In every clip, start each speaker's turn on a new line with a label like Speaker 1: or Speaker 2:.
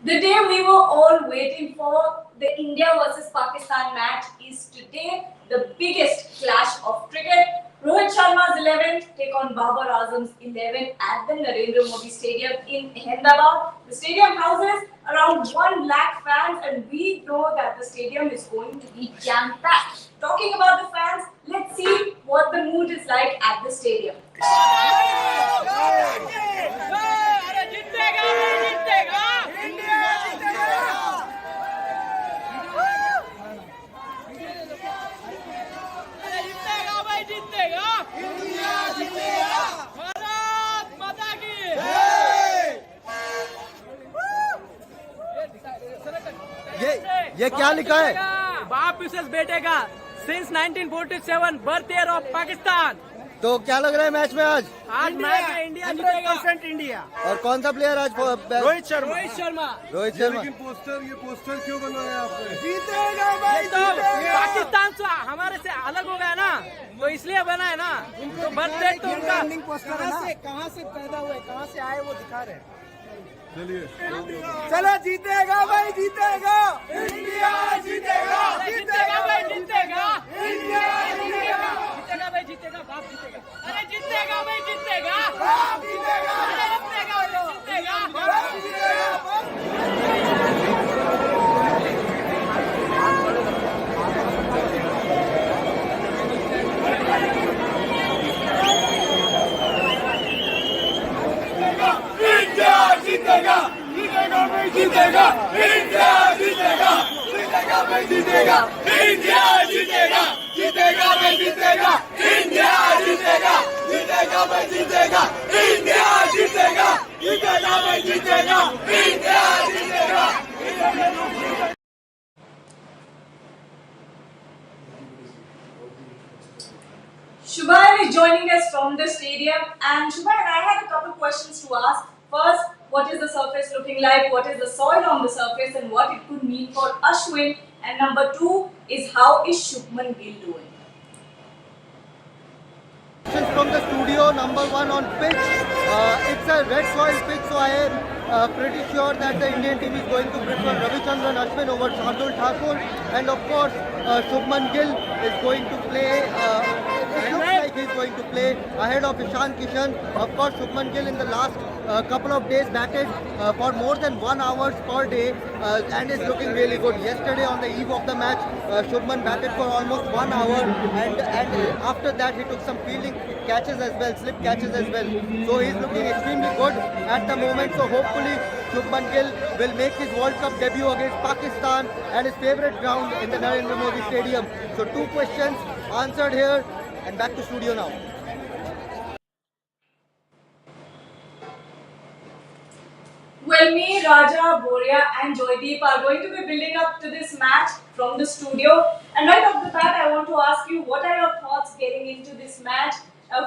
Speaker 1: The day we were all waiting for, the India versus Pakistan match, is today the biggest clash of cricket. Rohit Sharma's 11 take on Babar Azam's 11 at the Narendra Modi Stadium in Ahmedabad. The stadium houses around 1 lakh fans, and we know that the stadium is going to be jam-packed. Talking about the fans, let's see what the mood is like at the stadium.
Speaker 2: ये क्या लिखा है?
Speaker 3: बाप विशेष बेटे का since 1947 birth year of Pakistan.
Speaker 2: तो क्या लग रहा है मैच में आज?
Speaker 3: आज मैच में इंडिया जीतेगा। इंडिया।
Speaker 2: और कौन सा प्लेयर आज?
Speaker 3: रोहित शर्मा।
Speaker 2: लेकिन
Speaker 4: ये पोस्टर क्यों बनवाया आपने?
Speaker 3: जीतेगा भाई, तो पाकिस्तान से हमारे से अलग हो गया ना, तो इसलिए बना है ना। तो बर्थ डेट तो उनका कहाँ से पैदा हुए, कहाँ से आए, वो दिखा रहे हैं।
Speaker 4: चलो जीतेगा भाई, जीतेगा इंडिया, जीतेगा
Speaker 3: जीतेगा भाई, जीतेगा
Speaker 4: इंडिया, जीतेगा
Speaker 3: जीतेगा भाई, जीतेगा बाप जीतेगा। अरे जीतेगा भाई, जीतेगा
Speaker 4: बाप जीतेगा,
Speaker 3: अरे जीतेगा भाई, जीतेगा
Speaker 4: बाप जीतेगा। जीतेगा, जीतेगा भाई, जीतेगा इंडिया, जीतेगा जीतेगा भाई, जीतेगा इंडिया, जीतेगा जीतेगा भाई, जीतेगा इंडिया, जीतेगा जीतेगा भाई, जीतेगा इंडिया, जीतेगा जीतेगा भाई, जीतेगा इंडिया, जीतेगा।
Speaker 1: Shubhayan is joining us from the stadium, and Shubhayan, I had a couple questions to ask. First, what is the surface looking like? What is the soil on the surface, and what it could mean for Ashwin? And number two is, how is Shubman Gill doing?
Speaker 2: From the studio, number one on pitch. It's a red soil pitch, so I am pretty sure that the Indian team is going to prefer Ravichandran Ashwin over Shardul Thakur, and of course Shubman Gill is going to play. It looks like he's going to play ahead of Ishan Kishan. Of course, Shubman Gill in the last couple of days batted for more than 1 hour per day and is looking really good. Yesterday on the eve of the match, Shubman batted for almost 1 hour, and after that he took some fielding catches as well, slip catches as well. So he's looking extremely good at the moment. So hopefully Shubman Gill will make his World Cup debut against Pakistan and his favourite ground in the Narendra Modi Stadium. So 2 questions answered here, and back to studio now.
Speaker 1: Well, me, Raja, Boria and Joydeep are going to be building up to this match from the studio. And right off the bat, I want to ask you, what are your thoughts getting into this match?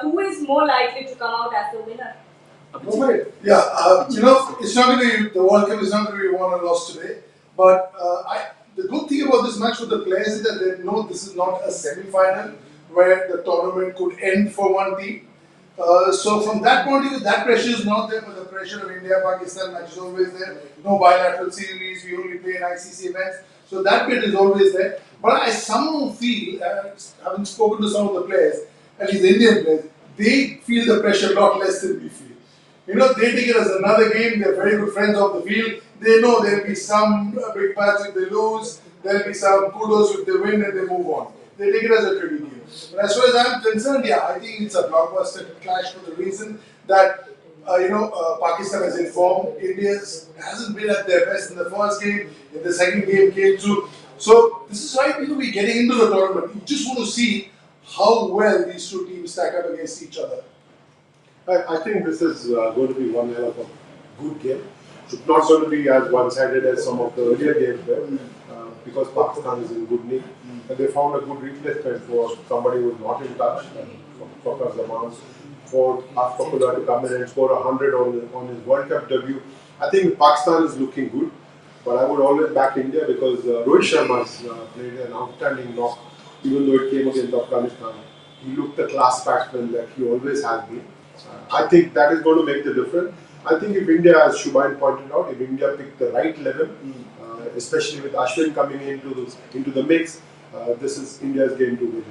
Speaker 1: Who is more likely to come out as the winner?
Speaker 4: Yeah, it's not going to be, the World Cup is not going to be won or lost today. But the good thing about this match with the players is that they know this is not a semi-final where the tournament could end for one team. So from that point of view, that pressure is not there, but the pressure of India-Pakistan match is always there. No bilateral series, we only play in ICC events. So that bit is always there. But I somehow feel, having spoken to some of the players, at least Indian players, they feel the pressure a lot less than we feel. They take it as another game, they're very good friends off the field. They know there'll be some big patch if they lose, there'll be some kudos if they win and they move on. They take it as a cricket game. But as far as I'm concerned, yeah, I think it's a blockbuster clash for the reason that, Pakistan has informed India hasn't been at their best in the first game, in the second game came through. So this is why we're getting into the tournament. You just want to see how well these two teams stack up against each other.
Speaker 5: I think this is going to be one hell of a good game. It's not going to be as one-sided as some of the earlier games were, because Pakistan is in good nick. And they found a good replacement for somebody who is not in touch, for Zaman, for Ashfaqullah to come in and score 100 on his World Cup debut. I think Pakistan is looking good, but I would always back India because Rohit Sharma has played an outstanding knock, even though it came against Afghanistan. He looked the class batsman that he always has been. I think that is going to make the difference. I think if India, as Shubhain pointed out, if India picked the right level, especially with Ashwin coming into the mix, this is India's game to win.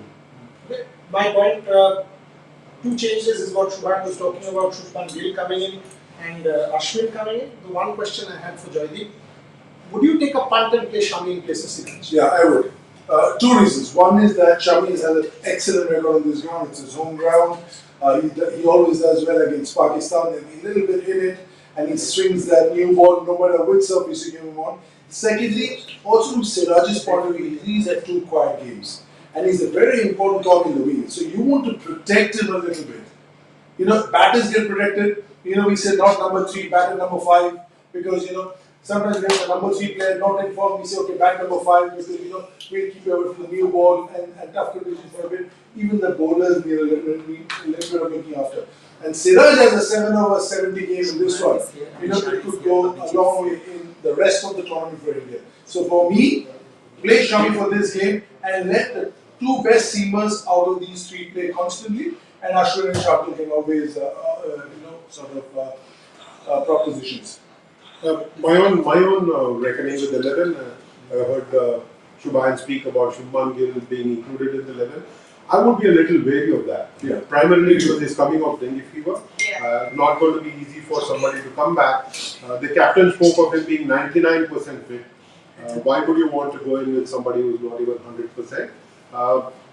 Speaker 6: My point, two changes is what Shubhan was talking about, Shubhan Gill coming in and Ashwin coming in. The one question I had for Joydeep, would you take a punt and play Shami in place of Siraj?
Speaker 4: Yeah, I would. Two reasons. One is that Shami has had an excellent record on this ground. It's his home ground. He always does well against Pakistan. There'll be a little bit in it, and he swings that new ball no matter which surface you give him on. Secondly, also from Siraj's point of view, he's had two quiet games. And he's a very important cog in the wheel. So you want to protect him a little bit. You know, batters get protected. You know, we said not number 3, batter number 5. Because, you know, sometimes when the number 3 player not in form, we say, okay, bat number 5. Because, you know, we'll keep you away from the new ball and tough conditions for a bit. Even the bowlers need a little bit of looking after. And Siraj has a 7 over 70 game in this one. You know, it could go a long way in the rest of the tournament for India. So for me, play Shami for this game and let the two best seamers out of these three play constantly, and Ashwin and Shardul can always, propositions.
Speaker 5: My own reckoning with 11. I heard Shubhain speak about Shubman Gill being included in the 11. I would be a little wary of that.
Speaker 4: Yeah.
Speaker 5: Primarily because he's coming off dengue fever.
Speaker 1: Yeah.
Speaker 5: Not going to be easy for somebody to come back. The captain spoke of him being 99% fit. Why would you want to go in with somebody who's not even 100%?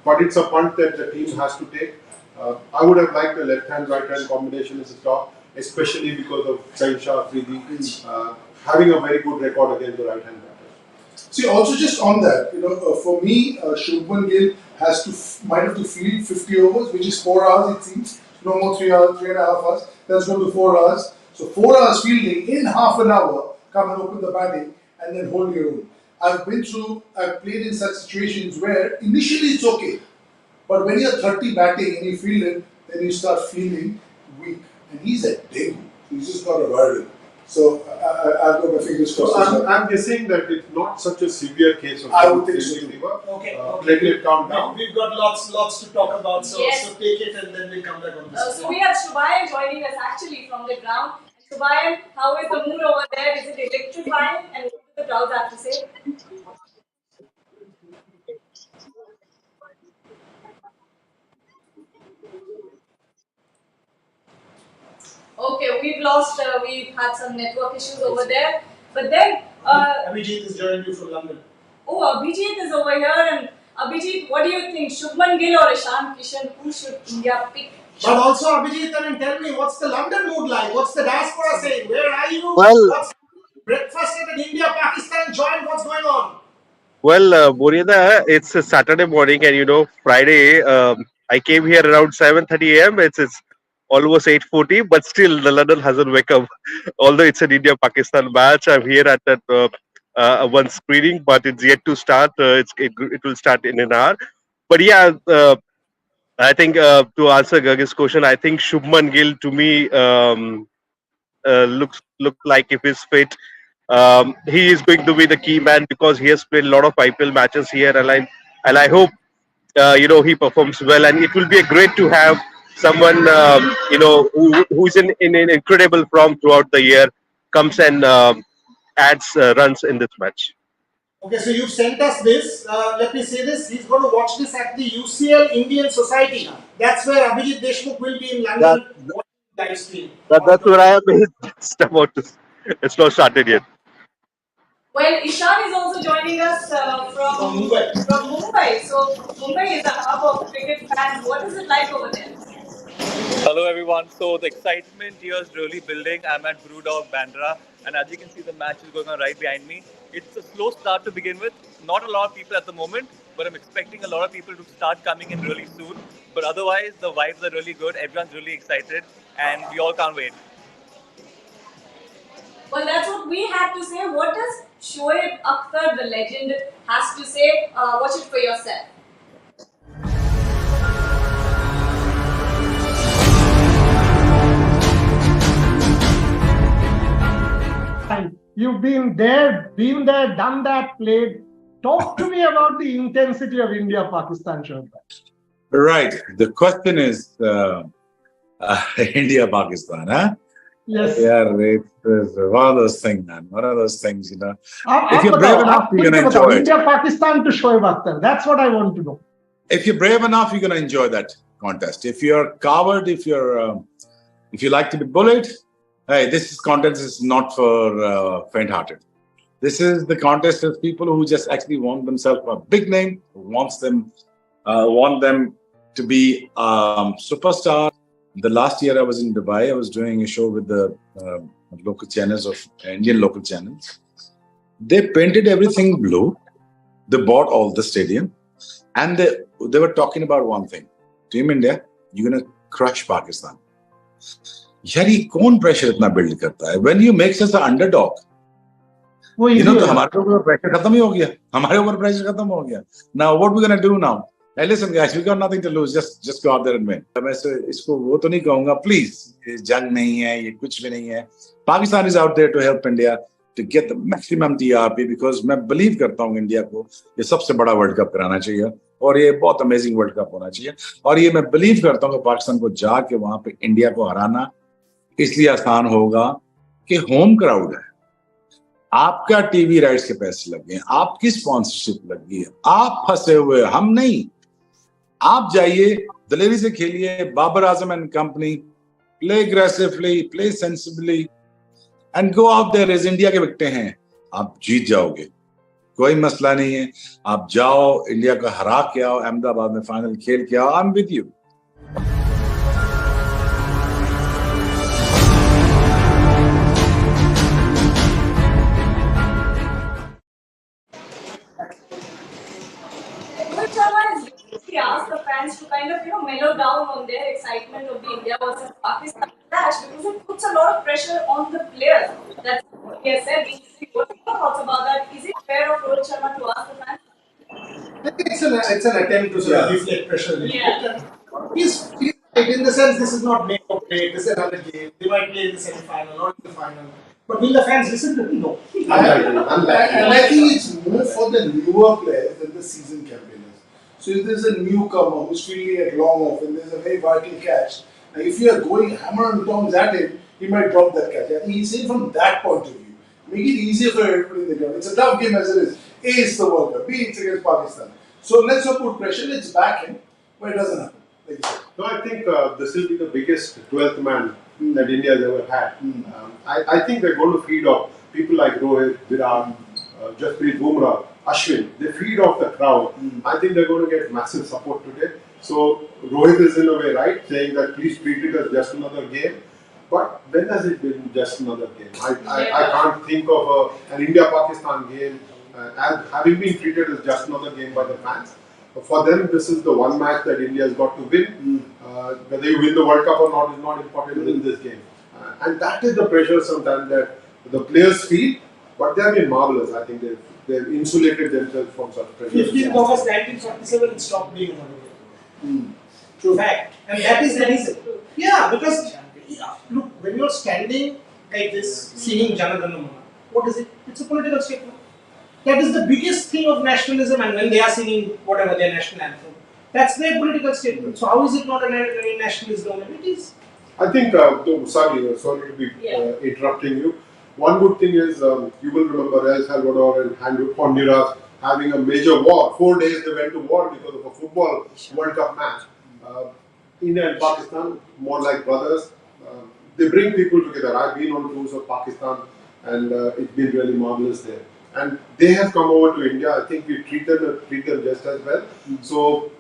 Speaker 5: But it's a punt that the team has to take. I would have liked a left-hand, right-hand combination as a top, especially because of Sain Shah Afridi having a very good record against the right-hand batters.
Speaker 4: See, also just on that, you know, for me, Shubman Gill might have to field 50 overs, which is 4 hours it seems. No more 3 hours, 3.5 hours. That's going to 4 hours. So 4 hours fielding in half an hour, come and open the batting and then hold your own. I've played in such situations where initially it's okay, but when you're 30 batting and you field it, then you start feeling weak. And he's at dengue. He's just got a viral. So I've got my fingers crossed.
Speaker 5: So I'm guessing that it's not such a severe case of
Speaker 4: I would think so.
Speaker 5: fever.
Speaker 6: Okay.
Speaker 5: Let it calm down.
Speaker 6: We've got lots to talk about, so,
Speaker 1: Yes.
Speaker 6: so take it and then we'll come back on this.
Speaker 1: So we have Shubhayan joining us actually from the ground. Shubhayan, how is the mood over there? Is it electrifying? And what do the crowd have to say? Okay, we've had some network issues over there. But then,
Speaker 6: Abhijit is joining you from London.
Speaker 1: Abhijit is over here. And Abhijit, what do you think? Shubman Gill or Ishan Kishan? Who should India pick?
Speaker 6: But also, Abhijit, I mean, tell me, what's the London mood like? What's the diaspora saying? Where are you?
Speaker 7: Well-
Speaker 6: What's breakfast at an India-Pakistan joint? What's going on?
Speaker 7: Well, Murida, it's a Saturday morning, and Friday. I came here around 7:30 a.m. It's almost 8:40, but still the London hasn't wake up. Although it's an India-Pakistan match, I'm here at that one screening, but it's yet to start. It will start in an hour. But yeah, I think to answer Gag's question, I think Shubman Gill to me look like if he's fit. He is going to be the key man because he has played a lot of IPL matches here, and I hope he performs well. And it will be great to have someone who's in an incredible form throughout the year comes and adds runs in this match.
Speaker 6: Okay, so you've sent us this. Let me say this. He's going to watch this at the UCL Indian Society. That's where Abhijit Deshmukh will be in London watching live stream.
Speaker 7: That's where I am. It's about to. It's not started yet.
Speaker 1: Well, Ishan is also joining us from
Speaker 6: Mumbai.
Speaker 1: From Mumbai. So Mumbai is a hub of cricket fans. What is it like over there?
Speaker 8: Hello everyone. So the excitement here is really building. I'm at Brewdog Bandra, and as you can see, the match is going on right behind me. It's a slow start to begin with. Not a lot of people at the moment, but I'm expecting a lot of people to start coming in really soon. But otherwise, the vibes are really good. Everyone's really excited, and we all can't wait.
Speaker 1: Well, that's what we had to say. What does Shoaib Akhtar, the legend, has to say? Watch it for yourself.
Speaker 9: You've been there, done that, played. Talk to me about the intensity of India-Pakistan show.
Speaker 10: Right. The question is India-Pakistan. Huh?
Speaker 9: Yes.
Speaker 10: Yeah, it's one of those things, man. One of those things, you know.
Speaker 9: आप
Speaker 10: If you're
Speaker 9: बताओ,
Speaker 10: brave enough,
Speaker 9: आप
Speaker 10: you're
Speaker 9: खुल
Speaker 10: gonna
Speaker 9: के बताओ,
Speaker 10: enjoy it.
Speaker 9: India Pakistan to Shoaib Akhtar. That's what I want to know.
Speaker 10: If you're brave enough, you're gonna enjoy that contest. If you're coward, if you like to be bullied, hey, this contest is not for faint-hearted. This is the contest of people who just actually want themselves a big name, want them to be superstar. The last year I was in Dubai, I was doing a show with the local channels of Indian local channels. They painted everything blue. They bought all the stadium, and they were talking about one thing: Team India, you're gonna crush Pakistan. यार ये कौन pressure इतना build करता है? When you make such an underdog,
Speaker 9: वो
Speaker 10: you
Speaker 9: easy
Speaker 10: know,
Speaker 9: हो
Speaker 10: तो
Speaker 9: जाता है.
Speaker 10: हमारे ऊपर प्रेशर खत्म ही हो गया. हमारे ऊपर प्रेशर खत्म हो गया. Now what we gonna do now? Hey, listen, guys, we got nothing to lose. Just go out there and win. मैं इसको वो तो नहीं कहूँगा. Please, ये जंग नहीं है, ये कुछ भी नहीं है. Pakistan is out there to help India to get the maximum TRP because मैं believe करता हूँ इंडिया को ये सबसे बड़ा वर्ल्ड कप कराना चाहिए और ये बहुत अमेजिंग वर्ल्ड कप होना चाहिए और ये मैं believe करता हूँ कि पाकिस्तान को जाके वहाँ पे इंडिया को हराना इसलिए आसान होगा कि होम क्राउड है. आपका टीवी राइट्स के पैसे लग गए, आपकी स्पॉन्सरशिप लग गई है, आप फंसे हुए, हम नहीं. आप जाइए, दिलेरी से खेलिए, Babar Azam and company, play aggressively, play sensibly and go out there. एज इंडिया के विकटे हैं, आप जीत जाओगे, कोई मसला नहीं है. आप जाओ, इंडिया को हरा के आओ, अहमदाबाद में फाइनल खेल के आओ. I am with you.
Speaker 1: Rohit Sharma has recently asked the fans to kind of, mellow down on their excitement of the India versus Pakistan clash because it puts a lot of pressure on the players. That's what he has said. What are your thoughts about that? Is it fair of Rohit Sharma to ask the fans?
Speaker 6: It's an attempt to sort of deflect pressure.
Speaker 1: Yeah.
Speaker 6: He's right in the sense this is not make or break. This is another game. They might play in the semi-final or in the final. But will the fans listen to him? No.
Speaker 4: And I think it's more for the newer players than the seasoned campaigners. So if there's a newcomer who's feeling at long off and there's a very vital catch, and if you are going hammer and tongs at him, he might drop that catch. I think he's saying from that point of view. Make it easier for everybody in the ground. It's a tough game as it is. A, it's the World Cup. B, it's against Pakistan. So let's not put pressure. Let's back him, but it doesn't happen. Like you said.
Speaker 5: No, I think this will be the biggest 12th man that India has ever had. I think they're going to feed off people like Rohit, Virat, Jasprit Bumrah, Ashwin. They feed off the crowd. I think they're going to get massive support today. So Rohit is in a way right, saying that please treat it as just another game. But when has it been just another game? I can't think of an India-Pakistan game as having been treated as just another game by the fans. For them, this is the one match that India has got to win. Whether you win the World Cup or not is not important in this game. And that is the pressure sometimes that the players feel, but they have been marvellous. I think they've insulated themselves from such pressure.
Speaker 6: 15th August 1947 it stopped being another game. True fact. And that is the reason. Yeah, because look, when you're standing like this, singing Jana Gana Mana, what is it? It's a political statement. That is the biggest thing of nationalism, and when they are singing whatever their national anthem, that's their political statement. So how is it not a nationalist government? It is.
Speaker 5: I think, sorry to be interrupting you. One good thing is you will remember El Salvador and Honduras having a major war. 4 days they went to war because of a football World Cup match. India and Pakistan, more like brothers. They bring people together. I've been on tours of Pakistan and it's been really marvelous there. And they have come over to India. I think we treat them just as well. So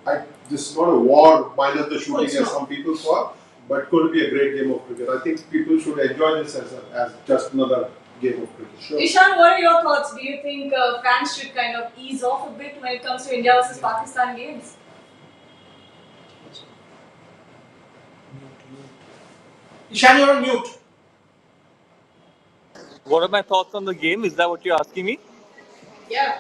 Speaker 5: this is not a war minus the shooting as some people thought, but it's going to be a great game of cricket. I think people should enjoy this as just another game of cricket.
Speaker 6: Sure.
Speaker 1: Ishan, what are your thoughts? Do you think fans should kind of ease off a bit when it comes to India versus Pakistan games?
Speaker 6: Ishan, you're on mute.
Speaker 8: What are my thoughts on the game? Is that what you're asking me?
Speaker 1: Yeah.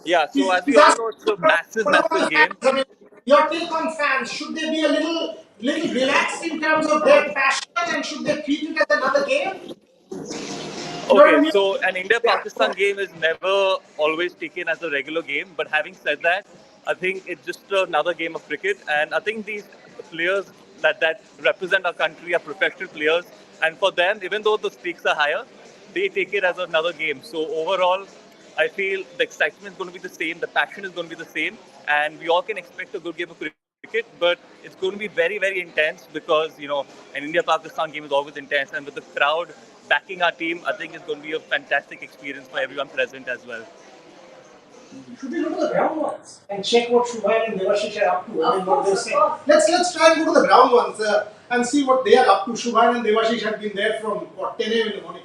Speaker 8: Yeah, so as we all know, it's a massive game.
Speaker 6: Your take on fans, should they be a little relaxed in terms of their passion and should they treat it as another game?
Speaker 8: Okay, so an India-Pakistan game is never always taken as a regular game. But having said that, I think it's just another game of cricket. And I think these players that represent our country are professional players. And for them, even though the stakes are higher, they take it as another game. So overall, I feel the excitement is going to be the same, the passion is going to be the same, and we all can expect a good game of cricket. But it's going to be very, very intense because an India-Pakistan game is always intense, and with the crowd backing our team, I think it's going to be a fantastic experience for everyone present as well.
Speaker 6: Should we go to the ground ones and check what Shubhan and Devashish are up to? I mean, what they're saying.
Speaker 1: Of
Speaker 6: Let's try and go to the ground ones and see what they are up to. Shubhan and Devashish have been there from 10 a.m. in the morning.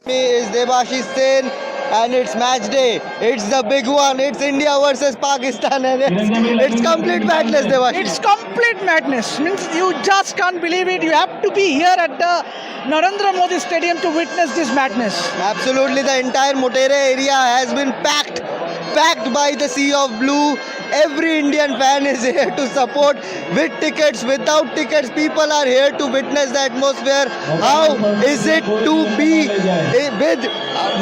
Speaker 2: Is Debashish Sen, and it's match day. It's the big one. It's India versus Pakistan, and it's complete madness, Debashish.
Speaker 11: It's complete madness. Means you just can't believe it. You have to be here at the Narendra Modi Stadium to witness this madness.
Speaker 2: Absolutely, the entire Motera area has been packed by the sea of blue. Every Indian fan is here to support, with tickets, without tickets. People are here to witness the atmosphere. How is it to be with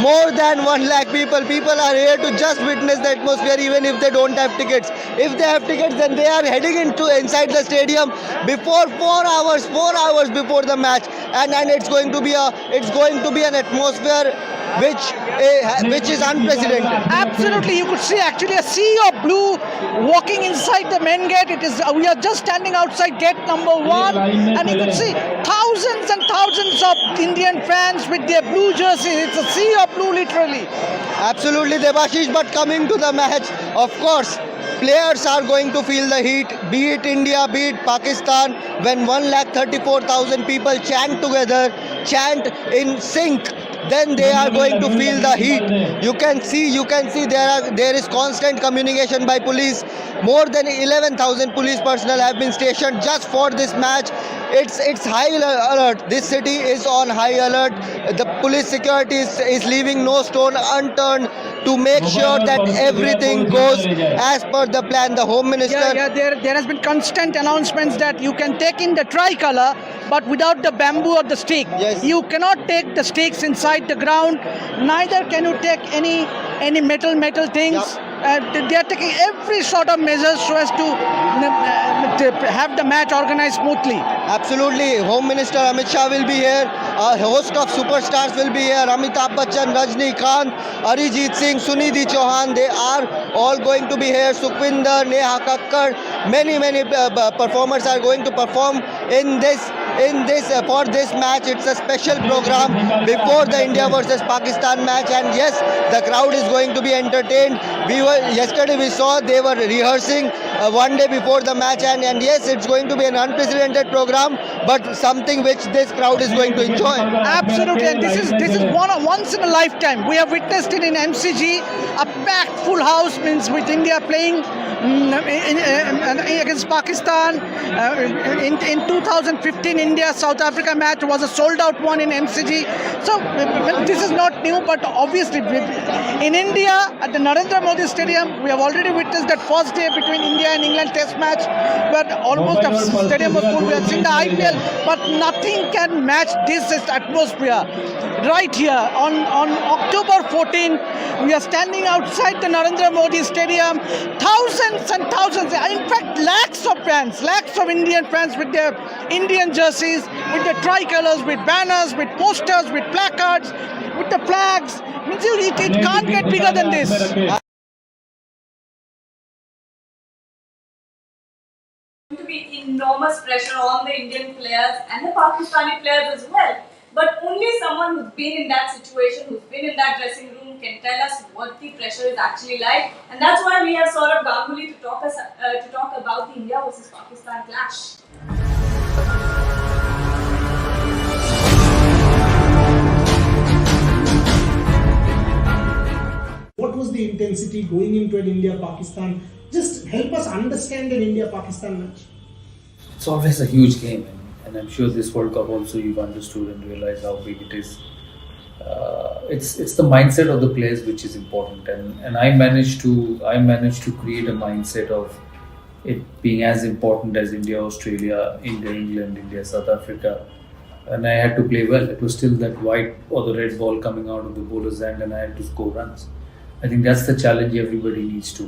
Speaker 2: more than 1 lakh people? People are here to just witness the atmosphere, even if they don't have tickets. If they have tickets, then they are heading inside the stadium before 4 hours before the match, and it's going to be an atmosphere which is unprecedented.
Speaker 11: Absolutely, you could see actually a sea of blue walking inside the main gate. We are just standing outside gate number 1, and you could see thousands and thousands of Indian fans with their blue jerseys. It's a sea of blue, literally.
Speaker 2: Absolutely, Debashish. But coming to the match, of course, players are going to feel the heat, be it India, be it Pakistan. When 1,34,000 people chant together, chant in sync, then they are going to feel the heat. You can see there is constant communication by police. More than 11,000 police personnel have been stationed just for this match. It's high alert. This city is on high alert. The police security is leaving no stone unturned to make sure that everything goes as per the plan. The Home Minister...
Speaker 11: There has been constant announcements that you can take in the tricolor, but without the bamboo or the stake.
Speaker 2: Yes.
Speaker 11: You cannot take the stakes inside the ground. Neither can you take any metal things.
Speaker 2: Yep.
Speaker 11: They are taking every sort of measures so as to have the match organized smoothly.
Speaker 2: Absolutely. Home Minister Amit Shah will be here. A host of superstars will be here. Amitabh Bachchan, Rajnikant, Arijit Singh, Sunidhi Chauhan. They are all going to be here. Sukhwinder, Neha Kakkar. Many performers are going to perform for this match. It's a special program before the India versus Pakistan match, and yes, the crowd is going to be entertained. Yesterday we saw they were rehearsing one day before the match, and yes, it's going to be an unprecedented program, but something which this crowd is going to enjoy.
Speaker 11: Absolutely, and this is once in a lifetime. We have witnessed it in MCG, a packed full house, means with India playing against Pakistan. In 2015, India-South Africa match was a sold-out one in MCG. So this is not new, but obviously in India at the Narendra Modi Stadium, we have already witnessed that first day between India and England Test match, where almost the stadium was full. We have seen the IPL, but nothing can match this atmosphere. Right here on October 14, we are standing outside the Narendra Modi Stadium. Thousands and thousands, in fact lakhs of Indian fans with their Indian jerseys, with the tricolors, with banners, with posters, with placards, with the flags. It can't get bigger than this.
Speaker 1: To be enormous pressure on the Indian players and the Pakistani players as well. But only someone who's been in that situation, who's been in that dressing room, can tell us what the pressure is actually like. And that's why we have Saurabh Ganguly to talk about the India versus Pakistan clash.
Speaker 6: What was the intensity going into an India-Pakistan? Just help us understand an India-Pakistan match.
Speaker 12: It's always a huge game, and I'm sure this World Cup also you've understood and realized how big it is. It's the mindset of the players which is important, and I managed to create a mindset of it being as important as India, Australia, India, England, India, South Africa, and I had to play well. It was still that white or the red ball coming out of the bowler's hand, and I had to score runs. I think that's the challenge everybody needs to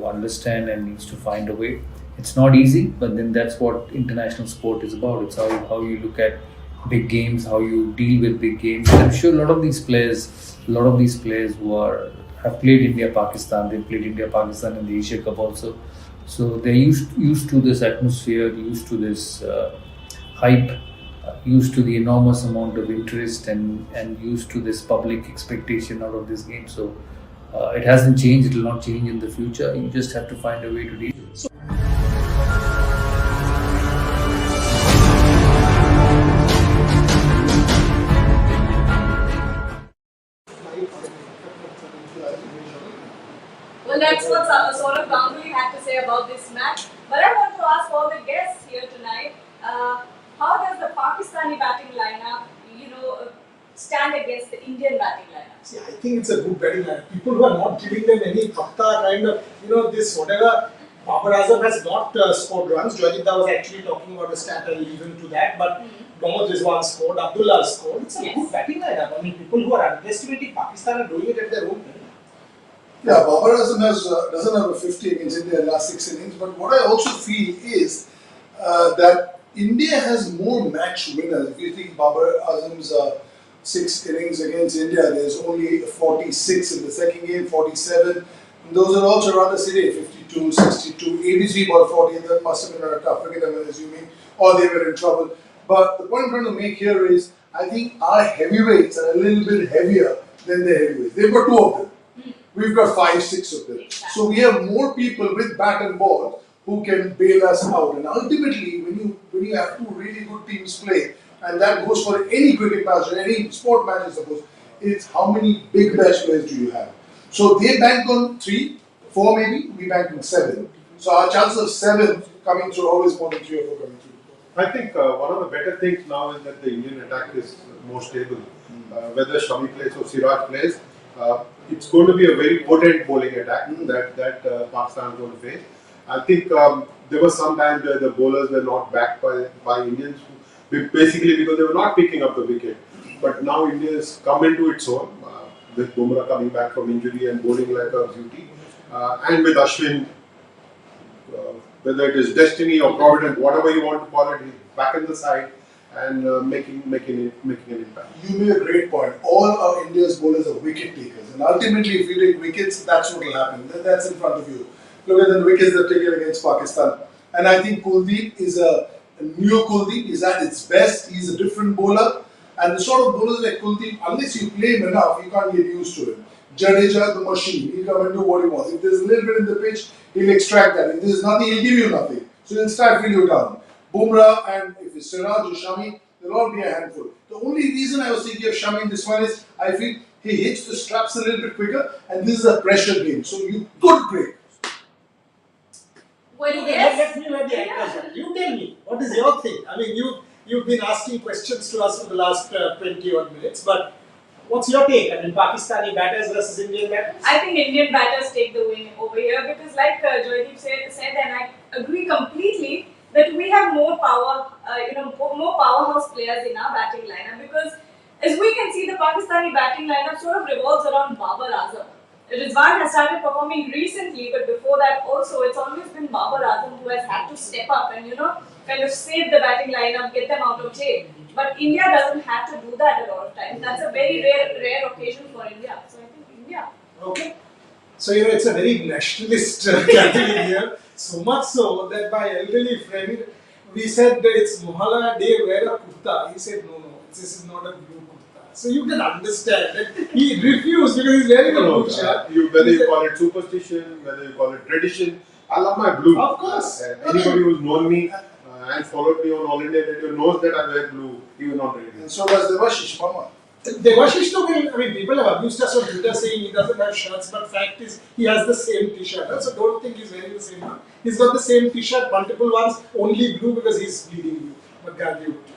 Speaker 12: understand and needs to find a way. it's not easy, but then that's what international sport is about. It's how you look at big games, how you deal with big games. I'm sure a lot of these players who have played India Pakistan, they've played India Pakistan in the Asia Cup also, so they're used to this atmosphere, used to this hype, used to the enormous amount of interest, and used to this public expectation out of this game. So it hasn't changed, it will not change in the future. You just have to find a way to deal with it.
Speaker 1: Well, that's what Saurabh Ganguly had to say about this match. But I want to ask all the guests here tonight, how does the Pakistani batting lineup, stand against the Indian batting lineup?
Speaker 6: See, I think it's a good batting lineup. People who are not giving them any fakta kind of, this whatever. Babar Azam has not scored runs. Joydeep was actually talking about a stat, I'll leave him to that. But Mohammad Rizwan scored, Abdullah scored. It's a good batting lineup. I mean, people who are underestimating Pakistan are doing it at their own time.
Speaker 4: Yeah, Babar Azam doesn't have a 50 against India in the last 6 innings. But what I also feel is that India has more match winners. If you think Babar Azam's 6 innings against India, there's only 46 in the second game, 47. And those are also rather silly, 52, 62, 83 ball 40, and that must have been a tough wicket, I'm assuming, or they were in trouble. But the point I'm trying to make here is, I think our heavyweights are a little bit heavier than the heavyweights. They've got 2 of them. We've got 5, 6 of them. So we have more people with bat and ball who can bail us out. And ultimately, when you have 2 really good teams play, and that goes for any cricket match or any sport match, I suppose, it's how many big match players do you have? So they bank on 3, 4 maybe, we bank on 7. So our chances of 7 coming through always more than 3 or 4 coming through.
Speaker 5: I think one of the better things now is that the Indian attack is more stable. Whether Shami plays or Siraj plays, it's going to be a very potent bowling attack that Pakistan is going to face. I think there was some time where the bowlers were not backed by Indians, basically because they were not picking up the wicket. But now India has come into its own, with Bumrah coming back from injury and bowling like a beauty, and with Ashwin, whether it is destiny or providence, whatever you want to call it, he's back in the side and making an impact.
Speaker 4: You made a great point. All our India's bowlers are wicket takers, and ultimately, if you take wickets, that's what will happen. That's in front of you. Look at the wickets they've taken against Pakistan, and I think Kuldeep is a new Kuldeep. He's at its best. He's a different bowler, and the sort of bowlers like Kuldeep, unless you play him enough, you can't get used to him. Jadeja, the machine, he'll come and do what he wants. If there's a little bit in the pitch, he'll extract that. If there's nothing, he'll give you nothing. So he'll stifle you down. Bumrah and if it's Siraj or Shami, they'll all be a handful. The only reason I was thinking of Shami in this one is I feel he hits the straps a little bit quicker, and this is a pressure game. So you could break.
Speaker 1: Well,
Speaker 6: Okay, let me let the anchors. You tell me, what is your thing? I mean, you've been asking questions to us for the last 20 odd minutes, but what's your take? I mean, Pakistani batters versus Indian batters?
Speaker 1: I think Indian batters take the win over here because, like Joydeep said, and I agree completely that we have more power, more powerhouse players in our batting lineup. Because, as we can see, the Pakistani batting lineup sort of revolves around Babar Azam. Rizwan has started performing recently, but before that also, it's always been Babar Azam who has had to step up and kind of save the batting lineup, get them out of jail. But India doesn't have to do that a lot of times. That's a very rare occasion for India. So I think India.
Speaker 6: Okay. So, it's a very nationalist category here. So much so that my elderly friend, we said that it's Mohalla Day, wear a kurta. He said, no, this is not a blue kurta. So you can understand that he refused because he's wearing a blue shirt.
Speaker 5: Whether you call it superstition, whether you call it tradition, I love my blue.
Speaker 6: Of course.
Speaker 5: Anybody who's known me and followed me on All India Radio knows that I wear blue, even on radio.
Speaker 4: And so does Devashish Mama.
Speaker 6: Devashish too, people have abused us on Twitter saying he doesn't have shirts, but fact is he has the same t-shirt. So don't think he's wearing the same one. He's got the same t-shirt, multiple ones, only blue because he's bleeding blue. But Gandhi would too.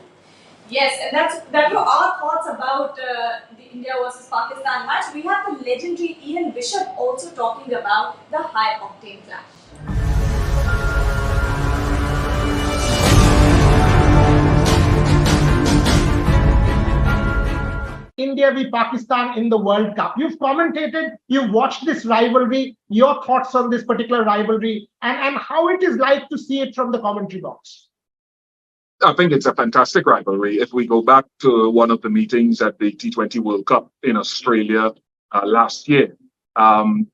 Speaker 1: Yes, and that were our thoughts about the India versus Pakistan match. We have the legendary Ian Bishop also talking about the high octane clash.
Speaker 9: India India v Pakistan in the World Cup. You've commentated, you've watched this rivalry, your thoughts on this particular rivalry, and how it is like to see it from the commentary box.
Speaker 13: I think it's a fantastic rivalry. If we go back to one of the meetings at the T20 World Cup in Australia last year,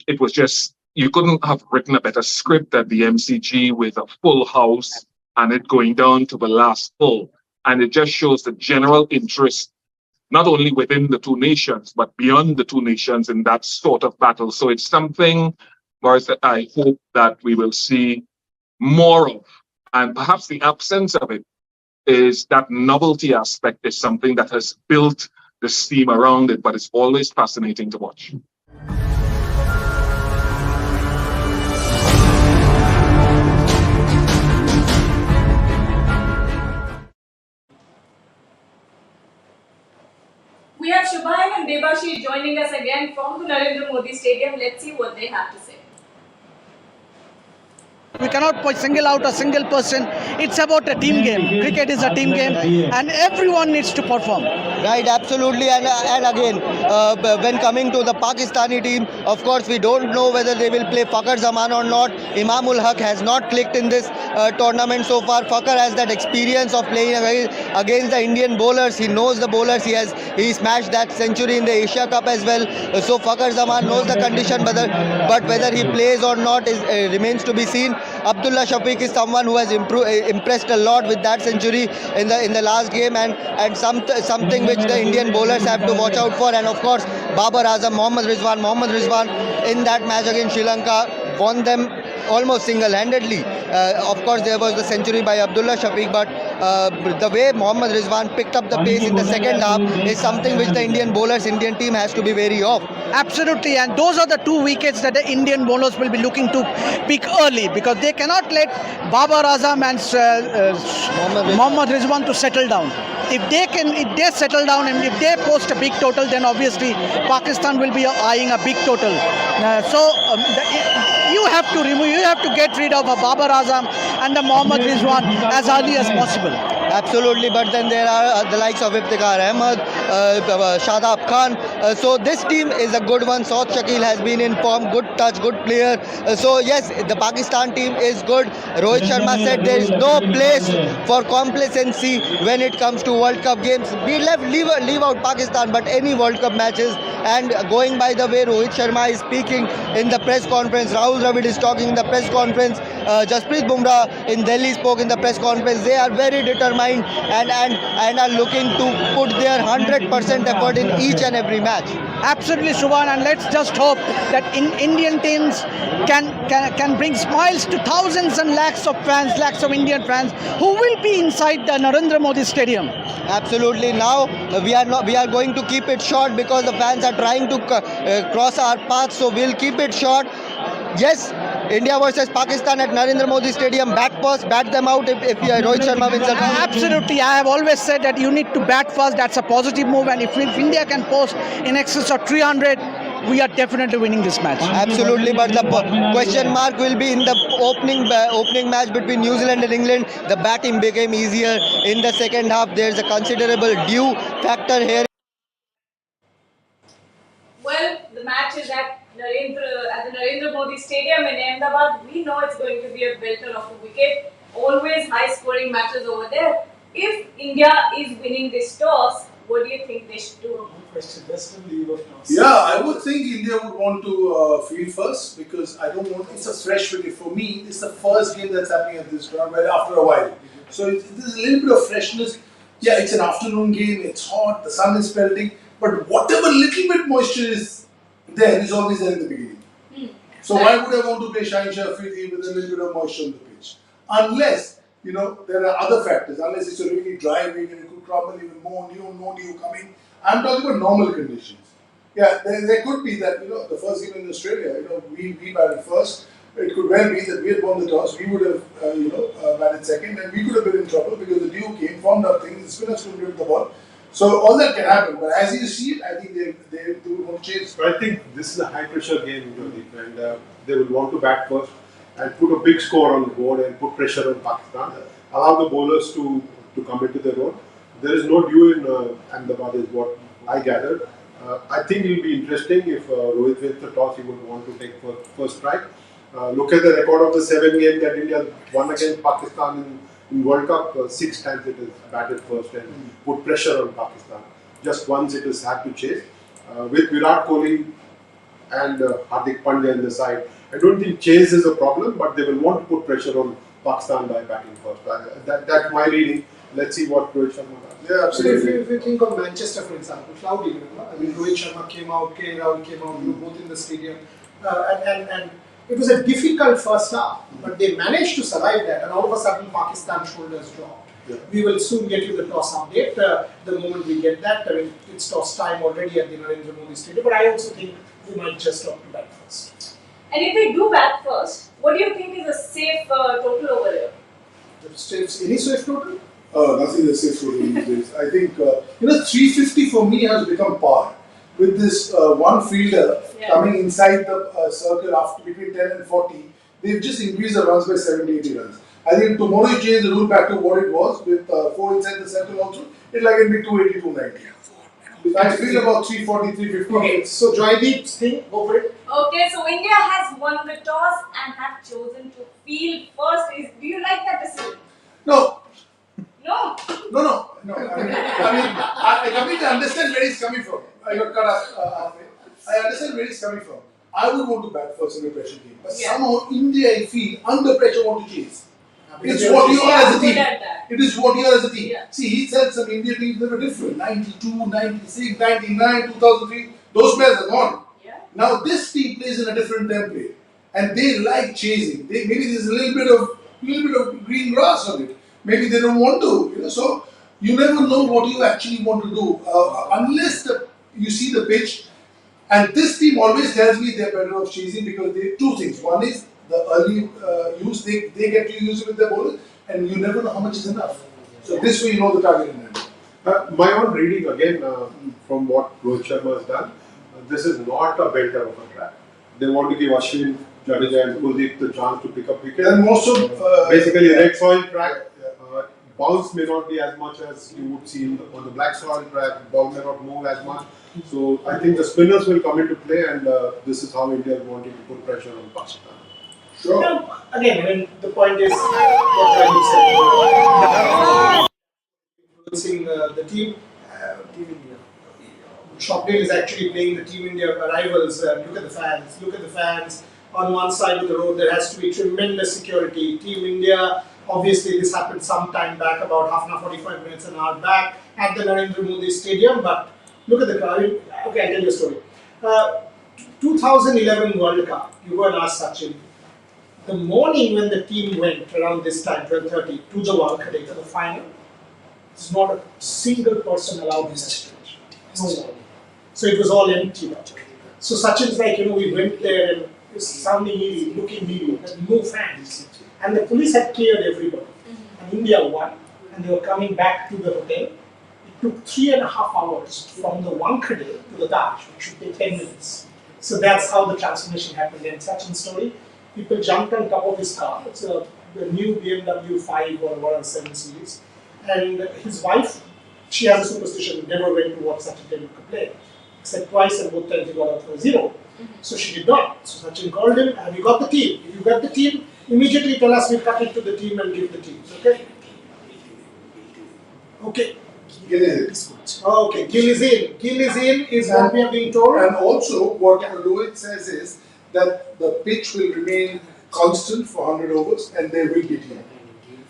Speaker 13: it was just, you couldn't have written a better script at the MCG with a full house and it going down to the last full. And it just shows the general interest, not only within the two nations, but beyond the two nations in that sort of battle. So it's something, Boris, that I hope that we will see more of. And perhaps the absence of it is that novelty aspect is something that has built the steam around it, but it's always fascinating to watch.
Speaker 1: We have Shubham and Debashi joining us again from the Narendra Modi Stadium. Let's see what they have to say.
Speaker 11: We cannot single out a single person. It's about a team game. Cricket is a team game, and everyone needs to perform.
Speaker 2: Right, absolutely. And again, when coming to the Pakistani team, of course, we don't know whether they will play Fakhar Zaman or not. Imamul Haq has not clicked in this tournament so far. Fakhar has that experience of playing against the Indian bowlers. He knows the bowlers. He smashed that century in the Asia Cup as well. So Fakhar Zaman knows the condition, but whether he plays or not remains to be seen. Abdullah Shafiq is someone who has impressed a lot with that century in the last game, and something which the Indian bowlers have to watch out for. And of course, Babar Azam, Mohammad Rizwan in that match against Sri Lanka won them almost single-handedly. Of course, there was the century by Abdullah Shafiq, but the way Mohammad Rizwan picked up the pace in the second half is something which the Indian team has to be wary of.
Speaker 11: Absolutely, and those are the two wickets that the Indian bowlers will be looking to pick early, because they cannot let Babar Azam and Mohammad Rizwan to settle down. If they settle down and if they post a big total, then obviously Pakistan will be eyeing a big total. You have to get rid of Babar Azam and the Mohammad Rizwan as early as possible.
Speaker 2: Absolutely, but then there are the likes of Iftikhar Ahmed, Shadab Khan. So this team is a good one. Saud Shakil has been in form, good touch, good player. So yes, the Pakistan team is good. Rohit Sharma said there is no place for complacency when it comes to World Cup games. We leave out Pakistan, but any World Cup matches. And going by the way Rohit Sharma is speaking in the press conference, Rahul Dravid is talking in the press conference, Jasprit Bumrah in Delhi spoke in the press conference. They are very determined and are looking to put their 100% effort in each and every match.
Speaker 11: Absolutely, Shubhan, and let's just hope that Indian teams can bring smiles to thousands and lakhs of Indian fans who will be inside the Narendra Modi Stadium.
Speaker 2: Absolutely. Now we are going to keep it short because the fans are trying to cross our path, so we'll keep it short. Yes, India versus Pakistan at Narendra Modi Stadium. Bat first, bat them out if Rohit Sharma wins.
Speaker 11: Absolutely, I have always said that you need to bat first. That's a positive move, and if India can post in excess of 300, we are definitely winning this match.
Speaker 2: Absolutely, but the question mark will be in the opening match between New Zealand and England. The batting became easier in the second half. There's a considerable dew factor here.
Speaker 1: Well, the match is at the Narendra Modi Stadium in Ahmedabad. We know it's going to be a belter of a wicket. Always high-scoring matches over there. If India is winning this toss, what do you think they should do?
Speaker 4: Yeah, I would think India would want to field first, because I don't want, it's a fresh wicket. For me, it's the first game that's happening at this tournament after a while. So there's a little bit of freshness. Yeah, it's an afternoon game, it's hot, the sun is pelting, but whatever little bit moisture is there is always there in the beginning. So why would I want to play Shaheen Shah Afridi with a little bit of moisture on the pitch? Unless, there are other factors. Unless it's a really dry week and it could crumble even more, no dew coming. I'm talking about normal conditions. Yeah, there could be that, the first game in Australia, we batted first. It could well be that we had won the toss, we would have, batted second, and we could have been in trouble because the dew came, formed up things, the spinners couldn't hit the ball. So all that can happen, but as you see it, I think they would want to change.
Speaker 5: I think this is a high pressure game, and they will want to bat first and put a big score on the board and put pressure on Pakistan. Allow the bowlers to come into their own. There is no dew in Ahmedabad, is what I gathered. I think it will be interesting if Rohit wins the toss, he would want to take first strike. Look at the record of the 7 games that India won against Pakistan in World Cup. 6 times it has batted first and put pressure on Pakistan. Just once it has had to chase. With Virat Kohli and Hardik Pandya in the side, I don't think chase is a problem, but they will want to put pressure on Pakistan by batting first. That's my reading. Let's see what Rohit Sharma does.
Speaker 4: Yeah, absolutely.
Speaker 6: If you think of Manchester, for example, cloudy, remember? I mean, Rohit Sharma came out, K. Rahul came out, we were both in the stadium. And it was a difficult first half, but they managed to survive that, and all of a sudden Pakistan's shoulders dropped.
Speaker 5: Yeah.
Speaker 6: We will soon get you the toss update. The moment we get that, I mean, it's toss time already at the Narendra Modi Stadium, but I also think we might just opt to bat first.
Speaker 1: And if they do bat first, what do you think is a safe total over here?
Speaker 6: Any safe total?
Speaker 4: Nothing is safe for these days. I think 350 for me has become par. With this one fielder coming inside the circle after between 10 and 40, they've just increased the runs by 70-80 runs. I think tomorrow you change the rule back to what it was with 4 inside the circle also. It'll like it'll be 280, 290. I feel about 340, 350.
Speaker 6: Okay, so Joydeep's thing, go for it.
Speaker 1: Okay, so India has won the toss and have chosen to field first. Do you like that decision?
Speaker 4: No.
Speaker 1: No.
Speaker 4: I completely understand where he's coming from. I got cut off halfway. I understand where he's coming from. I would want to bat first in a pressure game, but somehow India, I feel, under pressure want to chase. It's what you are as a team. It is what you are as a team.
Speaker 1: Yeah.
Speaker 4: See, he said some Indian teams that were different. 92, 96, 99, 2003. Those players are gone.
Speaker 1: Yeah.
Speaker 4: Now this team plays in a different template, and they like chasing. Maybe there's a little bit of green grass on it. Maybe they don't want to. So you never know what you actually want to do unless you see the pitch. And this team always tells me they're better off chasing because they two things. One is the early use, they get to use it with their bowlers, and you never know how much is enough. So this way you know the target in hand.
Speaker 5: My own reading again from what Rohit Sharma has done, this is not a belter of a track. They want to give Ashwin, Jadeja and Kuldeep the chance to pick up wickets.
Speaker 4: And most of
Speaker 5: basically red soil track. Bounce may not be as much as you would see on the black soil track. Ball may not move as much. So I think the spinners will come into play, and this is how India is wanting to put pressure on Pakistan.
Speaker 4: Sure.
Speaker 6: Now, again, I mean, the point is what Rajiv said. Influencing the team. Team India. Shopdale is actually playing the Team India arrivals. Look at the fans. On one side of the road, there has to be tremendous security. Team India. Obviously, this happened some time back, about half an hour, 45 minutes, an hour back at the Narendra Modi Stadium. But look at the crowd. Okay, I'll tell you a story. 2011 World Cup, you go and ask Sachin. The morning when the team went around this time, 12:30, to the Wankhede, to the final, there's not a single person allowed in the stage. No one. So it was all empty. So Sachin's like, we went there and it was sounding easy, looking easy, and no fans. And the police had cleared everybody. And India won, and they were coming back to the hotel. It took 3.5 hours from the Wankhede to the Taj, which should take 10 minutes. So that's how the transformation happened. And Sachin's story, people jumped on top of his car. It's the new BMW 5 or whatever 7 Series. And his wife, she has a superstition, never went to watch Sachin Tendulkar play. Except twice, and both times he got out for a 0. So she did not. So Sachin called him, have you got the team? If you got the team, immediately tell us, we'll cut it to the team and give the teams, okay? Okay.
Speaker 4: Gill is in.
Speaker 6: Okay, Gill is in. Gill is in is what we are being told.
Speaker 4: And also, what Rohit says is that the pitch will remain constant for 100 overs and there will be team.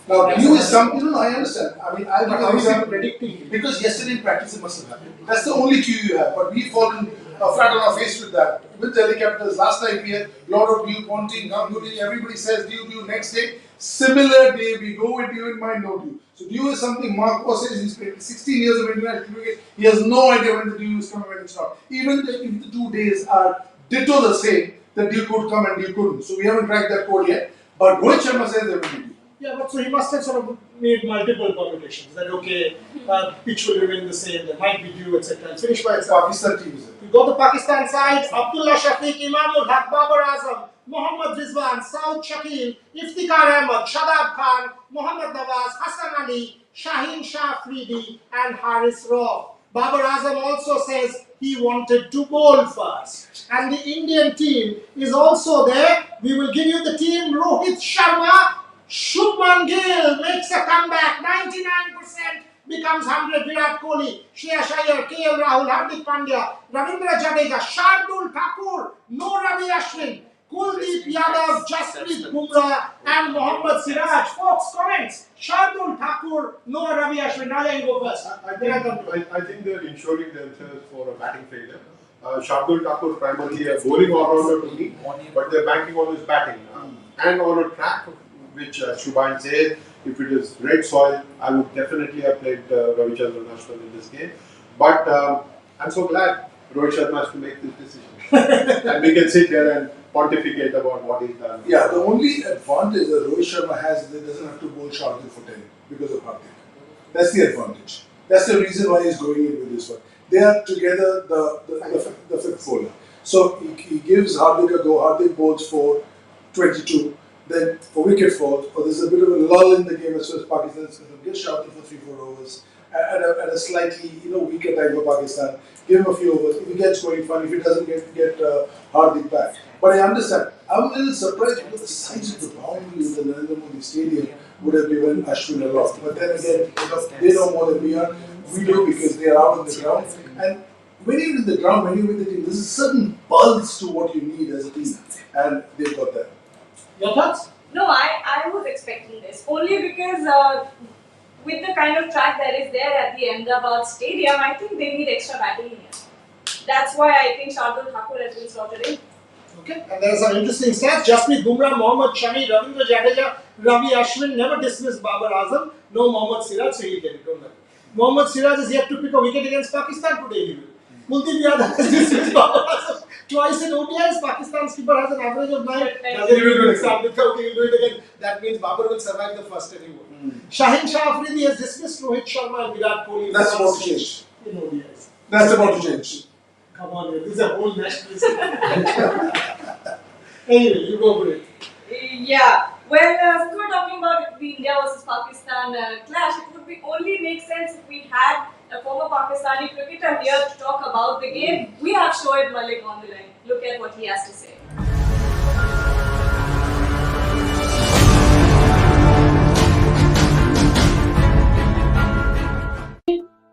Speaker 4: Now, you is something, I understand. I mean, I'll give you an example.
Speaker 6: Predicting?
Speaker 4: Because yesterday in practice it must have happened. That's the only cue you have. But we've fallen flat on our face with that. With Delhi Capitals, last night we had a lot of due pointing, everybody says due next day. Similar day, we go with due in mind, no due. So due is something Marco says he's played 16 years of international cricket. He has no idea when the due is coming, when it's not. Even if the 2 days are ditto the same, the due could come and due couldn't. So we haven't cracked that code yet. But Rohit Sharma says there will be due.
Speaker 6: Yeah, but so he must have sort of made multiple permutations that okay, pitch will remain the same, there might be due, etc. It's finished by itself.
Speaker 4: Pakistan team is it.
Speaker 6: We got the Pakistan side, Abdullah Shafiq, Imamul Haq, Babar Azam, Mohammad Rizwan, Saud Shakil, Iftikhar Ahmed, Shadab Khan, Mohammad Nawaz, Hassan Ali, Shaheen Shah Afridi and Haris Rauf. Babar Azam also says he wanted to bowl first. And the Indian team is also there. We will give you the team. Rohit Sharma, Shubman Gill makes a comeback. 99% becomes 100. Virat Kohli, Shreyas Iyer, KL Rahul, Hardik Pandya, Ravindra Jadeja, Shardul Thakur, no Ravi Ashwin, Kuldeep Yadav, Jasprit Bumrah and Mohammad Siraj. Folks, comments. Shardul Thakur, no Ravi Ashwin. Raja, you go first.
Speaker 5: I think they're insuring themselves for a batting failure. Shardul Thakur primarily a bowling all-rounder to me, but they're banking on his batting. And on a track, which Shubhan said, if it is red soil, I would definitely have played Ravichandran Ashwin in this game. But I'm so glad Rohit Sharma has to make this decision. And we can sit here and pontificate about what he's done.
Speaker 4: Yeah, the only advantage that Rohit Sharma has is that he doesn't have to bowl Shardul for 10 because of Hardik. That's the advantage. That's the reason why he's going in with this one. They are together the fifth bowler. So he gives Hardik a go. Hardik bowls for 22. Then for wicket falls, or there's a bit of a lull in the game as far as Pakistan is concerned. Get Shardul for 3-4 overs at a slightly weaker time for Pakistan. Give him a few overs. If he gets going, fine. If he doesn't get Hardik back. But I understand. I'm a little surprised because the size of the boundary in the Narendra Modi Stadium would have given Ashwin a lot. But then again, they know more than we are. We do because they are out on the ground. And when you're in the ground, when you're with the team, there's a certain pulse to what you need as a team. And they've got that.
Speaker 6: Your thoughts?
Speaker 1: No, I was expecting this. Only because with the kind of track that is there at the Ahmedabad Stadium, I think they need extra batting here. That's why I think Shardul Thakur has been slotted in.
Speaker 6: Okay, and there are some interesting stats. Jasprit Bumrah, Mohammad Shami, Ravindra Jadeja, Ravi Ashwin never dismissed Babar Azam. No Mohammad Siraj, so he'll get it, don't worry. Mohammad Siraj is yet to pick a wicket against Pakistan today. He will. Kuldeep Yadav has dismissed Babar Azam twice in ODIs. Pakistan's keeper has an average of 9. He will do it again. That means Babar will survive the first inning. Shaheen Shah Afridi has dismissed Rohit Sharma and Virat Kohli.
Speaker 4: That's about to change.
Speaker 6: In ODIs.
Speaker 4: That's about to change.
Speaker 6: Come on, this is a whole nationalist. Anyway, you go for it.
Speaker 1: Yeah. Well, since we're talking about the India versus Pakistan clash, it would be only make sense if we had a former Pakistani cricketer here to talk about the game. We have Shoaib Malik on the line. Look at what he has to say.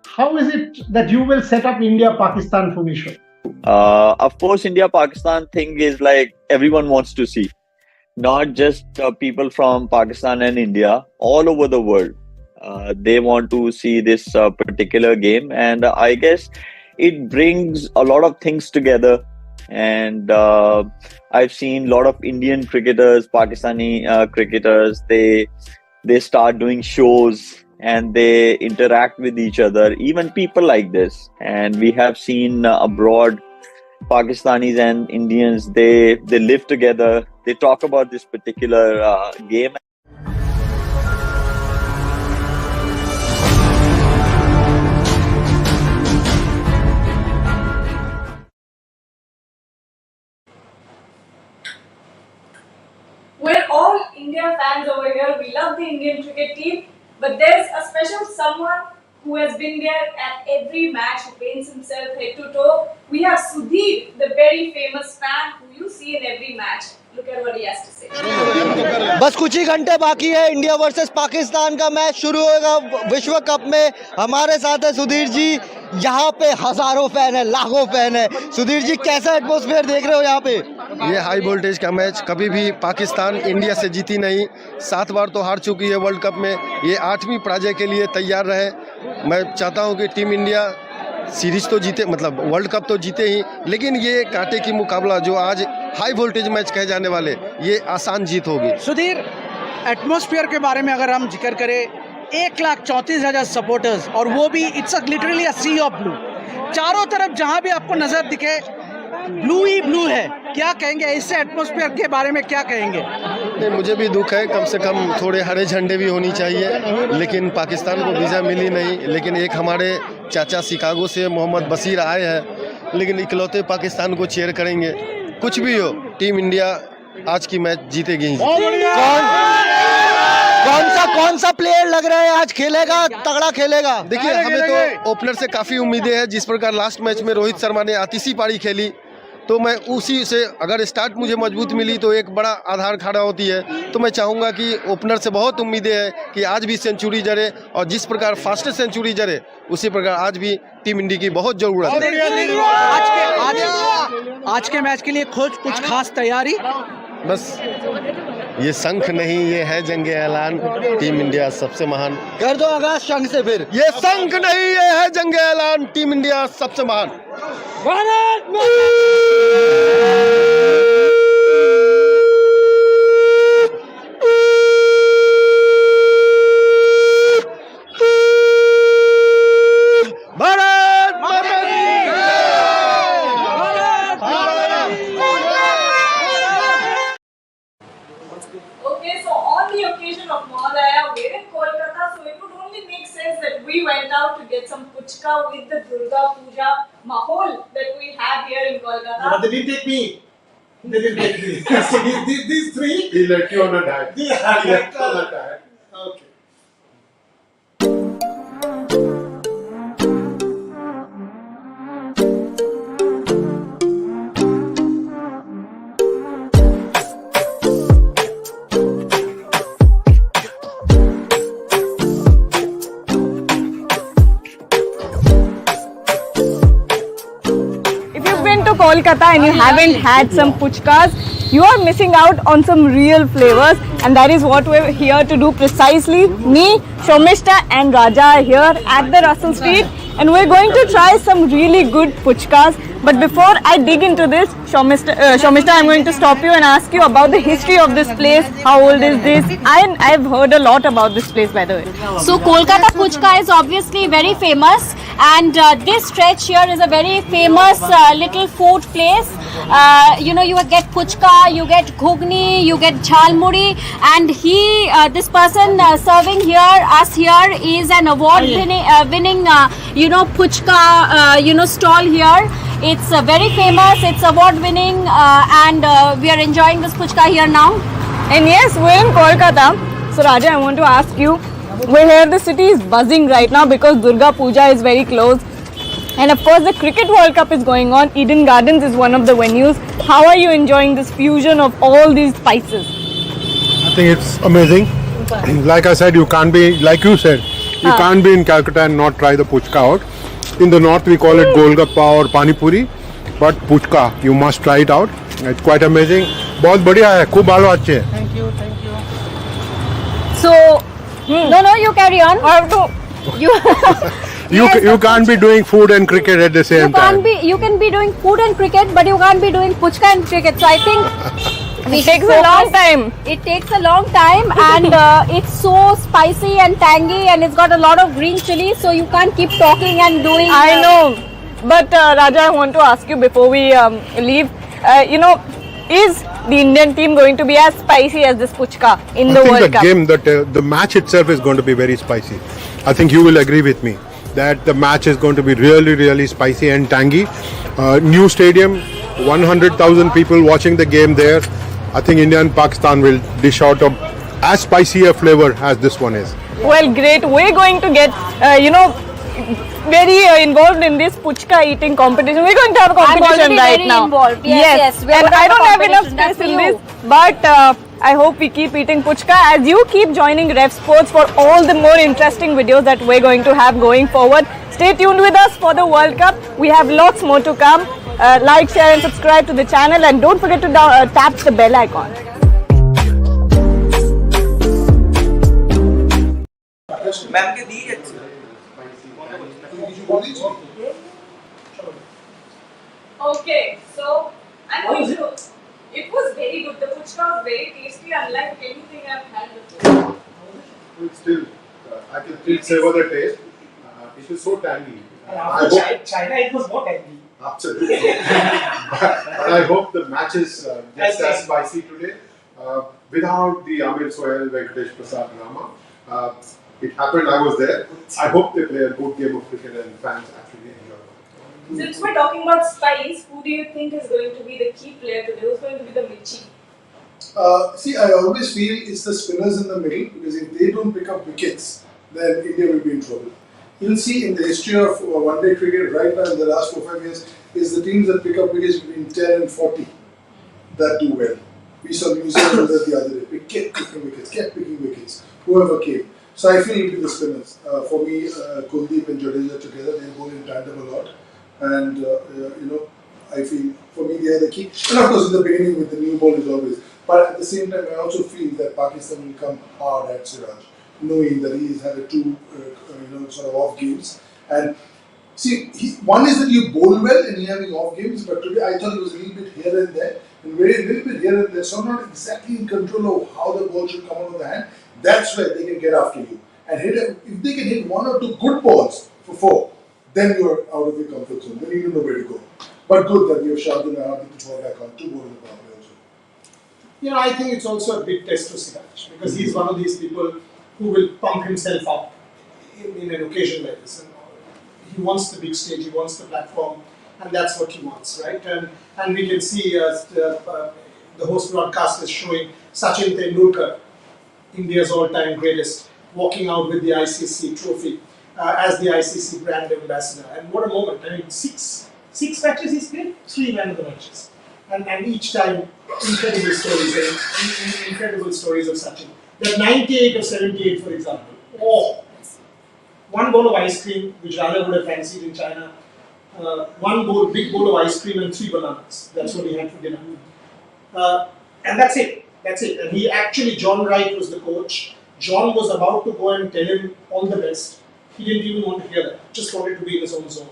Speaker 9: How is it that you will set up India-Pakistan formation?
Speaker 14: Of course, India-Pakistan thing is like everyone wants to see. Not just people from Pakistan and India, all over the world. They want to see this particular game, and I guess it brings a lot of things together. And I've seen a lot of Indian cricketers, Pakistani cricketers, they start doing shows and they interact with each other, even people like this. And we have seen abroad, Pakistanis and Indians, they live together, they talk about this particular game.
Speaker 1: We're all India fans over here. We love the Indian cricket team. But there's a special someone who has been there at every match, who paints himself head to toe. We have Sudhir, the very famous fan who you see in every match. Look at what he has to say.
Speaker 2: बस कुछ ही घंटे बाकी है India versus Pakistan का match शुरू होगा विश्व cup में। हमारे साथ है सुधीर जी, यहाँ पे हजारों फैन है, लाखों फैन है। सुधीर जी, कैसा एटमॉस्फेयर देख रहे हो यहाँ पे?
Speaker 15: ये हाई वोल्टेज का मैच, कभी भी पाकिस्तान इंडिया से जीती नहीं, 7 बार तो हार चुकी है वर्ल्ड कप में, ये 8वीं पराजय के लिए तैयार रहे। मैं चाहता हूँ कि टीम इंडिया सीरीज तो जीते, मतलब वर्ल्ड कप तो जीते ही, लेकिन ये कांटे की मुकाबला जो आज हाई वोल्टेज मैच कहे जाने वाले, ये आसान जीत होगी।
Speaker 11: सुधीर, एटमॉस्फेयर के बारे में अगर हम जिक्र करें, 1,34,000 सपोर्टर्स, और वो भी it's literally a sea of blue. चारों तरफ जहां भी आपको नजर दिखे ब्लू ही ब्लू है। क्या कहेंगे इससे एटमॉस्फेयर के बारे में, क्या कहेंगे?
Speaker 15: नहीं, मुझे भी दुख है, कम से कम थोड़े हरे झंडे भी होनी चाहिए, लेकिन पाकिस्तान को वीज़ा मिली नहीं। लेकिन एक हमारे चाचा शिकागो से मोहम्मद बशीर आए हैं, लेकिन इकलौते पाकिस्तान को चीयर करेंगे। कुछ भी हो, टीम इंडिया आज की मैच जीतेगी। कौन सा प्लेयर लग रहा है आज खेलेगा, तगड़ा खेलेगा? देखिए, हमें तो ओपनर से काफ़ी उम्मीदें हैं। जिस प्रकार लास्ट मैच में रोहित शर्मा ने आतिशी पारी खेली, तो मैं उसी से अगर स्टार्ट मुझे मजबूत मिली तो एक बड़ा आधार खड़ा होती है। तो मैं चाहूँगा कि ओपनर से बहुत उम्मीदें हैं कि आज भी सेंचुरी जड़े, और जिस प्रकार फास्टेस्ट सेंचुरी जड़े उसी प्रकार आज भी टीम इंडिया की बहुत ज़रूरत है।
Speaker 11: आज के मैच के लिए कुछ खास तैयारी?
Speaker 15: बस ये शंख नहीं, ये है जंग ऐलान, टीम इंडिया सबसे महान। कर दो आगाज शंख से फिर। ये शंख नहीं, ये है जंग ऐलान, टीम इंडिया सबसे महान। भारत माता की
Speaker 1: Okay, so on the occasion of Mahalaya, we're in Kolkata, so it would only make sense that we went out to get some puchka with the Durga Puja mahol that we have here in Kolkata.
Speaker 6: But they didn't take me. They didn't take me. So these three.
Speaker 5: He let you on a diet.
Speaker 6: Yeah,
Speaker 5: He let you on a diet.
Speaker 6: Okay.
Speaker 1: If you've been to Kolkata and you haven't had some puchkas, you are missing out on some real flavors, and that is what we're here to do precisely. Me, Shomishta and Raja are here at the Russell Street, and we're going to try some really good puchkas. But before I dig into this, Shomishta, I'm going to stop you and ask you about the history of this place. How old is this? I've heard a lot about this place, by the way.
Speaker 16: So Kolkata Puchka is obviously very famous, and this stretch here is a very famous little food place. You get puchka, you get ghugni, you get jhalmuri, and this person serving us here is an award-winning, puchka, stall here. It's very famous, it's award-winning, and we are enjoying this puchka here now.
Speaker 1: And yes, we're in Kolkata. So Raja, I want to ask you, we're here, the city is buzzing right now because Durga Puja is very close. And of course the Cricket World Cup is going on. Eden Gardens is one of the venues. How are you enjoying this fusion of all these spices?
Speaker 5: I think it's amazing. Like I said, you can't be, like you said, you can't be in Calcutta and not try the puchka out. In the north we call it golgappa or pani puri, but puchka, you must try it out. It's quite amazing. बहुत बढ़िया है, खूब भालो अच्छे है.
Speaker 11: Thank you.
Speaker 16: So, no, you carry on.
Speaker 1: I have to.
Speaker 5: You can't be doing food and cricket at the same time.
Speaker 16: You can be doing food and cricket, but you can't be doing puchka and cricket. So I think
Speaker 1: It takes a long time.
Speaker 16: It takes a long time, and it's so spicy and tangy, and it's got a lot of green chili, so you can't keep talking and doing.
Speaker 1: I know, but Raja, I want to ask you before we leave. Is the Indian team going to be as spicy as this puchka in the World Cup?
Speaker 5: I think the match itself is going to be very spicy. I think you will agree with me that the match is going to be really, really spicy and tangy. New stadium, 100,000 people watching the game there. I think India and Pakistan will dish out as spicy a flavor as this one is.
Speaker 1: Well, great. We're going to get, very involved in this puchka eating competition. We're going to have a competition right
Speaker 16: very
Speaker 1: now.
Speaker 16: Involved. Yes.
Speaker 1: And I don't have enough space in this, but I hope we keep eating puchka as you keep joining Rev Sports for all the more interesting videos that we're going to have going forward. Stay tuned with us for the World Cup. We have lots more to come. Like, share and subscribe to the channel, and don't forget to tap the bell icon.
Speaker 3: Ma'am के दी
Speaker 1: Okay, so I'm going to. It was very good. The puchka was very tasty, unlike anything I've had before.
Speaker 5: It's still, I can still savor the taste. It is so tangy.
Speaker 6: China, it was not tangy.
Speaker 5: Absolutely. But I hope the match is just as spicy today. Without the Amir Sohail, Venkatesh Prasad Rama. It happened, I was there. I hope they play a good game of cricket and fans actually enjoy it.
Speaker 1: Since we're talking about spice, who do you think is going to be the key player today? Who's going to be the Michi?
Speaker 4: See, I always feel it's the spinners in the middle because if they don't pick up wickets, then India will be in trouble. You'll see in the history of one-day cricket right now in the last 4-5 years is the teams that pick up wickets between 10 and 40 that do well. We saw New Zealand do that the other day. We kept picking wickets, whoever came. So I feel it will be the spinners. For me, Kuldeep and Jadeja together, they bowl in tandem a lot. And, I feel for me they are the key. And of course in the beginning with the new ball is always. But at the same time I also feel that Pakistan will come hard at Siraj, knowing that he's had a two sort of off games. And see, one is that you bowl well and you're having off games, but today I thought it was a little bit here and there, and very little bit here and there, so I'm not exactly in control of how the ball should come out of the hand. That's where they can get after you. And if they can hit 1 or 2 good balls for 4, then you're out of your comfort zone, then you don't know where to go. But good that we have Shardul and Hardik to fall back on 2 balls in the power play also.
Speaker 6: I think it's also a big test for Siraj because he's one of these people who will pump himself up in an occasion like this. And he wants the big stage, he wants the platform, and that's what he wants, right? And we can see the host broadcast is showing Sachin Tendulkar, India's all-time greatest, walking out with the ICC trophy as the ICC brand ambassador. And what a moment! I mean, six matches he's played, 3 man of the matches, and each time incredible stories of Sachin. That 98 or 78, for example. Oh, 1 bowl of ice cream, which Radha would have fancied in China. 1 big bowl of ice cream and 3 bananas. That's what he had for dinner. And that's it. And he actually, John Wright was the coach. John was about to go and tell him all the best. He didn't even want to hear that. Just wanted to be in his own zone.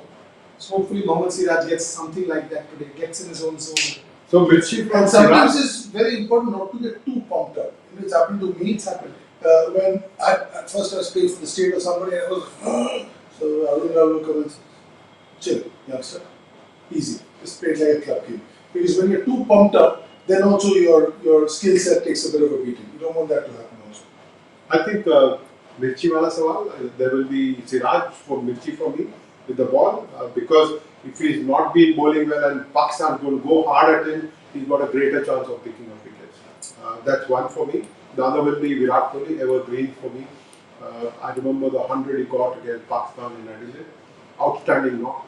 Speaker 6: So hopefully Mohammad Siraj gets something like that today. Gets in his own zone.
Speaker 4: So and sometimes it's very important not to get too pumped up. It's happened to me. It's happened when at first I was playing for the state or somebody. I was so Arun will come and chill, youngster, easy. Just play it like a club game. Because when you're too pumped up, then also your skill set takes a bit of a beating. You don't want that to happen also.
Speaker 5: I think Mirchi wala sawal, there will be Siraj for Mirchi for me with the ball because if he's not been bowling well and Pakistan is going to go hard at him, he's got a greater chance of picking up wickets. That's one for me. The other will be Virat Kohli, evergreen for me. I remember the 100 he got against Pakistan in Adelaide. Outstanding knock,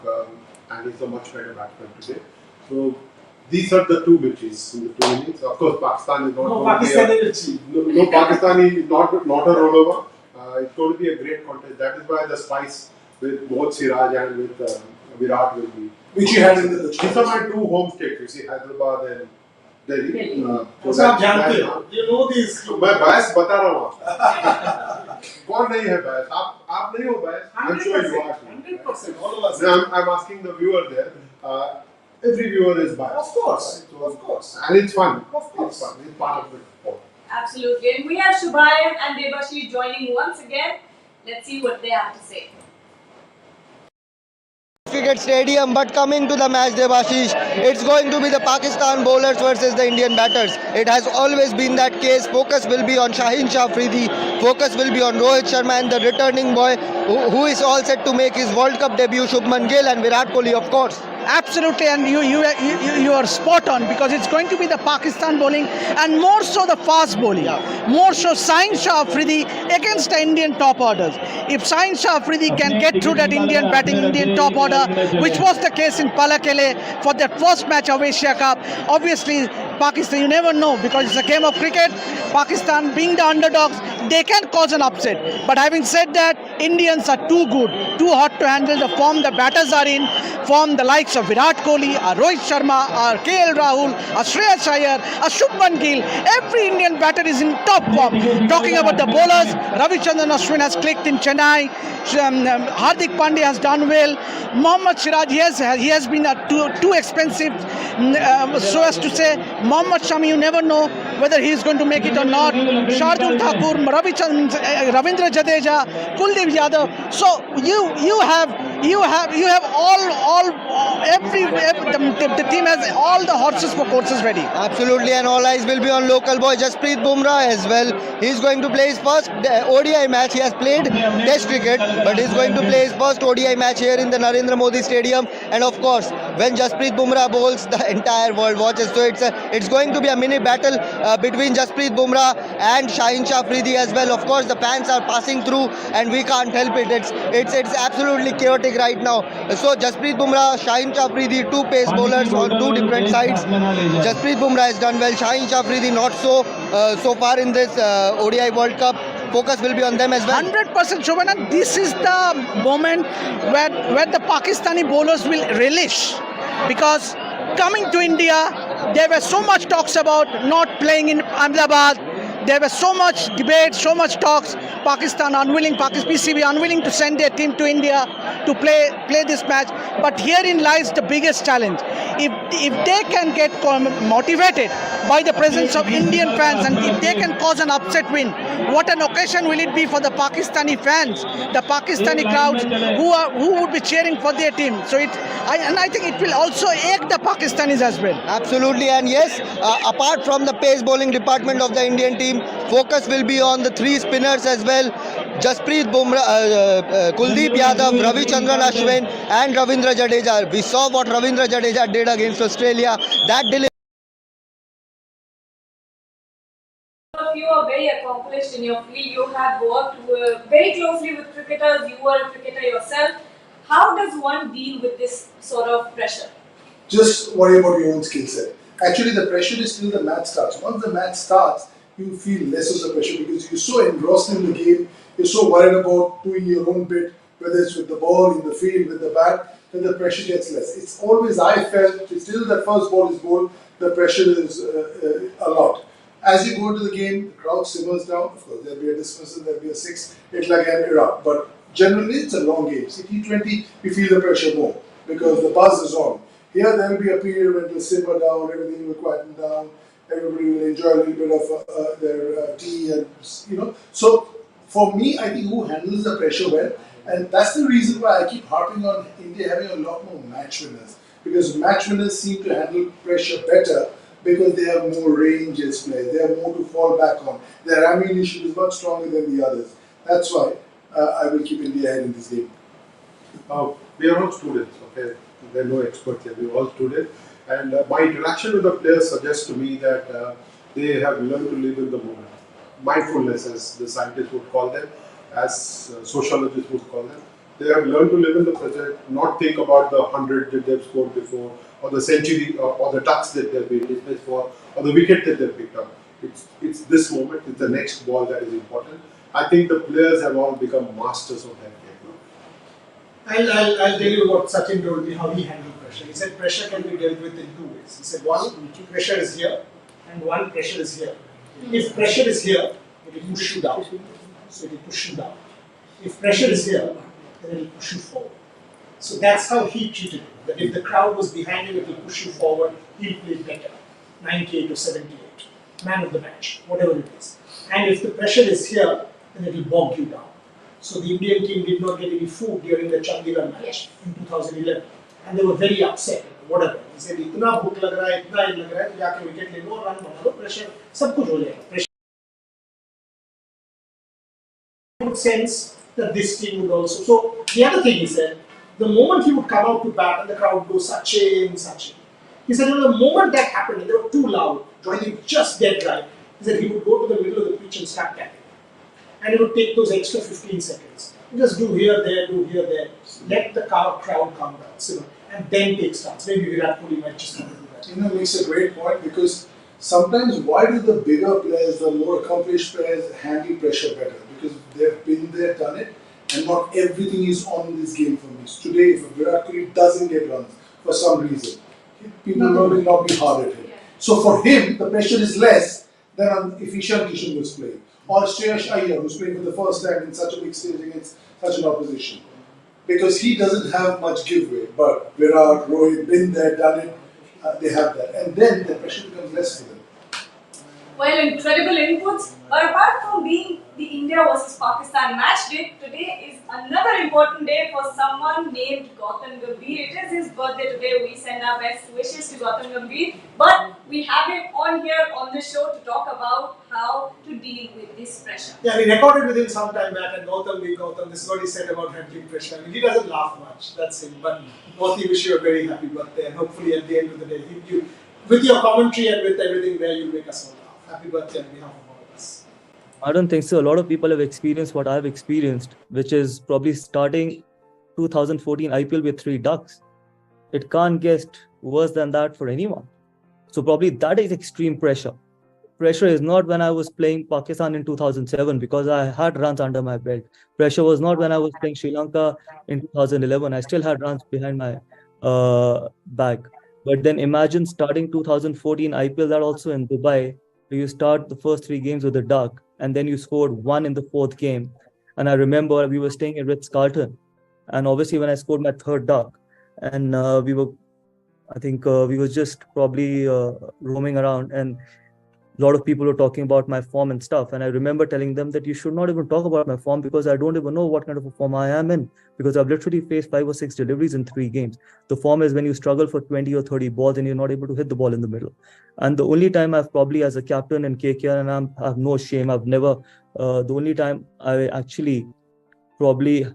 Speaker 5: and he's a much better batsman today. So these are the 2 Mirchis in the 2 innings. Of course, Pakistan is not going to be no Pakistani, not a rollover. It's going to be a great contest. That is why the spice with both Siraj and with Virat will be.
Speaker 4: Which you had in the
Speaker 5: These are my 2 home states. You see, Hyderabad and Delhi.
Speaker 6: You know these.
Speaker 5: मैं bias बता रहा हूँ. कौन नहीं है bias? आप नहीं हो bias? I'm sure you are.
Speaker 6: 100%. All of us.
Speaker 5: I'm asking the viewer there. Every viewer is biased.
Speaker 6: Of course.
Speaker 5: Right? So,
Speaker 6: of course.
Speaker 5: And it's fun.
Speaker 6: Of course.
Speaker 5: It's fun. It's part of it.
Speaker 1: Absolutely. And we have Shubhayam and Debashish joining once again. Let's see what they have to say.
Speaker 2: Cricket stadium, but coming to the match, Debashish, it's going to be the Pakistan bowlers versus the Indian batters. It has always been that case. Focus will be on Shaheen Shah Afridi, focus will be on Rohit Sharma and the returning boy who is all set to make his World Cup debut, Shubman Gill, and Virat Kohli, of course.
Speaker 11: Absolutely, and you are spot on because it's going to be the Pakistan bowling and more so the fast bowling. More so Shaheen Shah Afridi against the Indian top orders. If Shaheen Shah Afridi can get through that Indian batting, Indian top order, which was the case in Palakele for that first match of Asia Cup, obviously Pakistan, you never know because it's a game of cricket. Pakistan being the underdogs, they can cause an upset. But having said that, Indians are too good, too hot to handle the form the batters are in, form the likes of Virat Kohli, Rohit Sharma, KL Rahul, Shreyas Iyer, Shubman Gill. Every Indian batter is in top form. Talking about the bowlers, Ravichandran Ashwin has clicked in Chennai. Hardik Pandya has done well. Mohammad Siraj, he has been too expensive, so as to say. Mohammad Shami, you never know whether he is going to make it or not. Shardul Thakur, Ravindra Jadeja, Kuldeep Yadav. So you have you have the team has all the horses for courses ready.
Speaker 2: Absolutely, and all eyes will be on local boy Jasprit Bumrah as well. He's going to play his first ODI match. He has played Test cricket, but he's going to play his first ODI match here in the Narendra Modi Stadium. And of course, when Jasprit Bumrah bowls, the entire world watches. So it's going to be a mini battle between Jasprit Bumrah and Shaheen Shah Afridi as well. Of course, the fans are passing through, and we can't help it. It's absolutely chaotic right now. So Jasprit Bumrah, Shaheen Shah Afridi, two pace bowlers on two different sides. Jasprit Bumrah has done well. Shaheen Shah Afridi not so far in this ODI World Cup. Focus will be on them as well.
Speaker 11: 100% Shobhan, and this is the moment where the Pakistani bowlers will relish, because coming to India, there were so much talks about not playing in Ahmedabad. There was so much debate, so much talks. Pakistan unwilling, PCB unwilling to send their team to India to play this match. But herein lies the biggest challenge. If they can get motivated by the presence of Indian fans, and if they can cause an upset win, what an occasion will it be for the Pakistani fans, the Pakistani crowds who would be cheering for their team. So I think it will also ache the Pakistanis as well.
Speaker 2: Absolutely, and yes, apart from the pace bowling department of the Indian team, focus will be on the three spinners as well. Jasprit Bumrah, Kuldeep Yadav, Ravichandran Ashwin and Ravindra Jadeja. We saw what Ravindra Jadeja did against Australia. That
Speaker 1: You are very accomplished in your field. You have worked very closely with cricketers. You were a cricketer yourself. How does one deal with this sort of pressure?
Speaker 4: Just worry about your own skill set. Actually, the pressure is till the match starts. Once the match starts, you feel less of the pressure because you're so engrossed in the game. You're so worried about doing your own bit, whether it's with the ball, in the field, with the bat, then the pressure gets less. It's always, I felt, till that first ball is bowled, the pressure is a lot. As you go into the game, the crowd simmers down. Of course, there'll be a dismissal, there'll be a six, it'll again erupt. But generally, it's a long game. See, T20, we feel the pressure more because the buzz is on. Here, there will be a period when it will simmer down, everything will quieten down, everybody will enjoy a little bit of their tea, and So, for me, I think who handles the pressure well, and that's the reason why I keep harping on India having a lot more match winners, because match winners seem to handle pressure better because they have more range as players, they have more to fall back on. Their ammunition is much stronger than the others. That's why I will keep India ahead in this game.
Speaker 5: We are all students, okay? There are no experts here, we are all students. And my interaction with the players suggests to me that they have learned to live in the moment. Mindfulness, as the scientists would call them, as sociologists would call them. They have learned to live in the present, not think about the 100 that they've scored before, or the century, or the touch that they've been dismissed for, or the wicket that they've picked up. It's this moment, it's the next ball that is important. I think the players have all become masters of that game.
Speaker 6: I'll tell you what Sachin told me, how he handled pressure. He said pressure can be dealt with in two ways. He said one, pressure is here, and one, pressure is here. If pressure is here, it will push you down. So it will push you down. If pressure is here, then it will push you forward. So that's how he treated it. That if the crowd was behind him, it will push you forward, he'll play better. 98 or 78. Man of the match, whatever it is. And if the pressure is here, then it will bog you down. So the Indian team did not get any food during the Chandigarh match in 2011. And they were very upset. Whatever. He said, "Itna bhuk lag raha hai, itna lag raha hai, jaake wicket le lo, run bana lo, pressure, sab kuch ho jayega." Pressure. I would sense that this team would also. So the other thing he said, the moment he would come out to bat and the crowd goes Sachin, Sachin. He said, the moment that happened, and they were too loud, joining just dead right, he said he would go to the middle of the pitch and start tapping. And it would take those extra 15 seconds. Just do here, there, let the crowd calm down, and then take starts. Maybe Virat Kohli might just want to do that.
Speaker 4: Makes a great point, because sometimes why do the bigger players, the more accomplished players handle pressure better? Because they've been there, done it, and not everything is on this game for me. Today, if Virat Kohli doesn't get runs for some reason, people will not be hard at him. So for him, the pressure is less than if Ishan Kishan was playing. Or Shreyas Iyer, who's playing for the first time in such a big stage against such an opposition. Because he doesn't have much giveaway, but Virat, Rohit, been there, done it, they have that. And then the pressure becomes less for them.
Speaker 1: Well, incredible inputs. But apart from being the India versus Pakistan match day, today is another important day for someone named Gautam Gambhir. It is his birthday today. We send our best wishes to Gautam Gambhir. But we have him on here on the show to talk about how to deal with this pressure.
Speaker 6: Yeah, we recorded with him some time back, and Gautam, this is what he said about handling pressure. I mean, he doesn't laugh much, that's him. But Gautam, wish you a very happy birthday, and hopefully at the end of the day, with your commentary and with everything there, you'll make us all laugh. Happy birthday on behalf of all of us.
Speaker 17: I don't think so. A lot of people have experienced what I've experienced, which is probably starting 2014 IPL with 3 ducks. It can't get worse than that for anyone. So probably that is extreme pressure. Pressure is not when I was playing Pakistan in 2007 because I had runs under my belt. Pressure was not when I was playing Sri Lanka in 2011. I still had runs behind my back. But then imagine starting 2014 IPL, that also in Dubai. You start the first 3 games with a duck, and then you scored 1 in the 4th game. And I remember we were staying at Ritz-Carlton, and obviously when I scored my 3rd duck, and we were just probably roaming around, and a lot of people were talking about my form and stuff. And I remember telling them that you should not even talk about my form because I don't even know what kind of a form I am in, because I've literally faced 5 or 6 deliveries in 3 games. The form is when you struggle for 20 or 30 balls and you're not able to hit the ball in the middle. And the only time I've probably, as a captain in KKR, and I have no shame, I've never, the only time I actually probably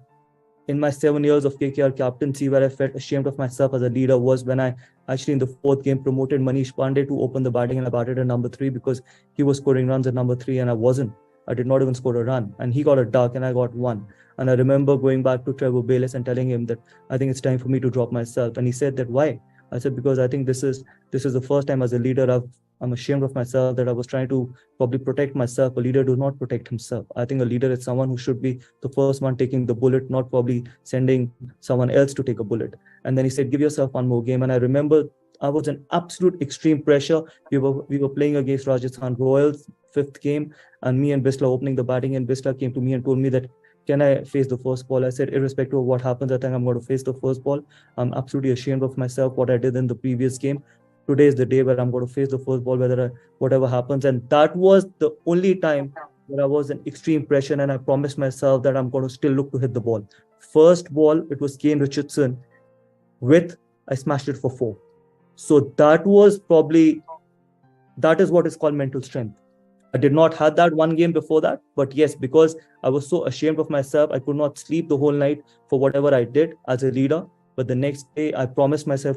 Speaker 17: in my 7 years of KKR captaincy where I felt ashamed of myself as a leader was when I actually in the 4th game promoted Manish Pandey to open the batting, and I batted at number 3 because he was scoring runs at number 3 and I wasn't. I did not even score a run, and he got a duck and I got 1. And I remember going back to Trevor Bayliss and telling him that I think it's time for me to drop myself. And he said that, why? I said, because I think this is the first time as a leader I'm ashamed of myself that I was trying to probably protect myself. A leader does not protect himself. I think a leader is someone who should be the first one taking the bullet, not probably sending someone else to take a bullet. And then he said, give yourself 1 more game. And I remember I was in absolute extreme pressure. We were playing against Rajasthan Royals, 5th game, and me and Bisla opening the batting, and Bisla came to me and told me that, can I face the first ball? I said, irrespective of what happens, I think I'm going to face the first ball. I'm absolutely ashamed of myself, what I did in the previous game. Today is the day where I'm going to face the first ball, whatever happens. And that was the only time where I was in extreme pressure, and I promised myself that I'm going to still look to hit the ball. First ball, it was Kane Richardson I smashed it for 4. So that is what is called mental strength. I did not have that 1 game before that, but yes, because I was so ashamed of myself, I could not sleep the whole night for whatever I did as a leader. But the next day, I promised myself for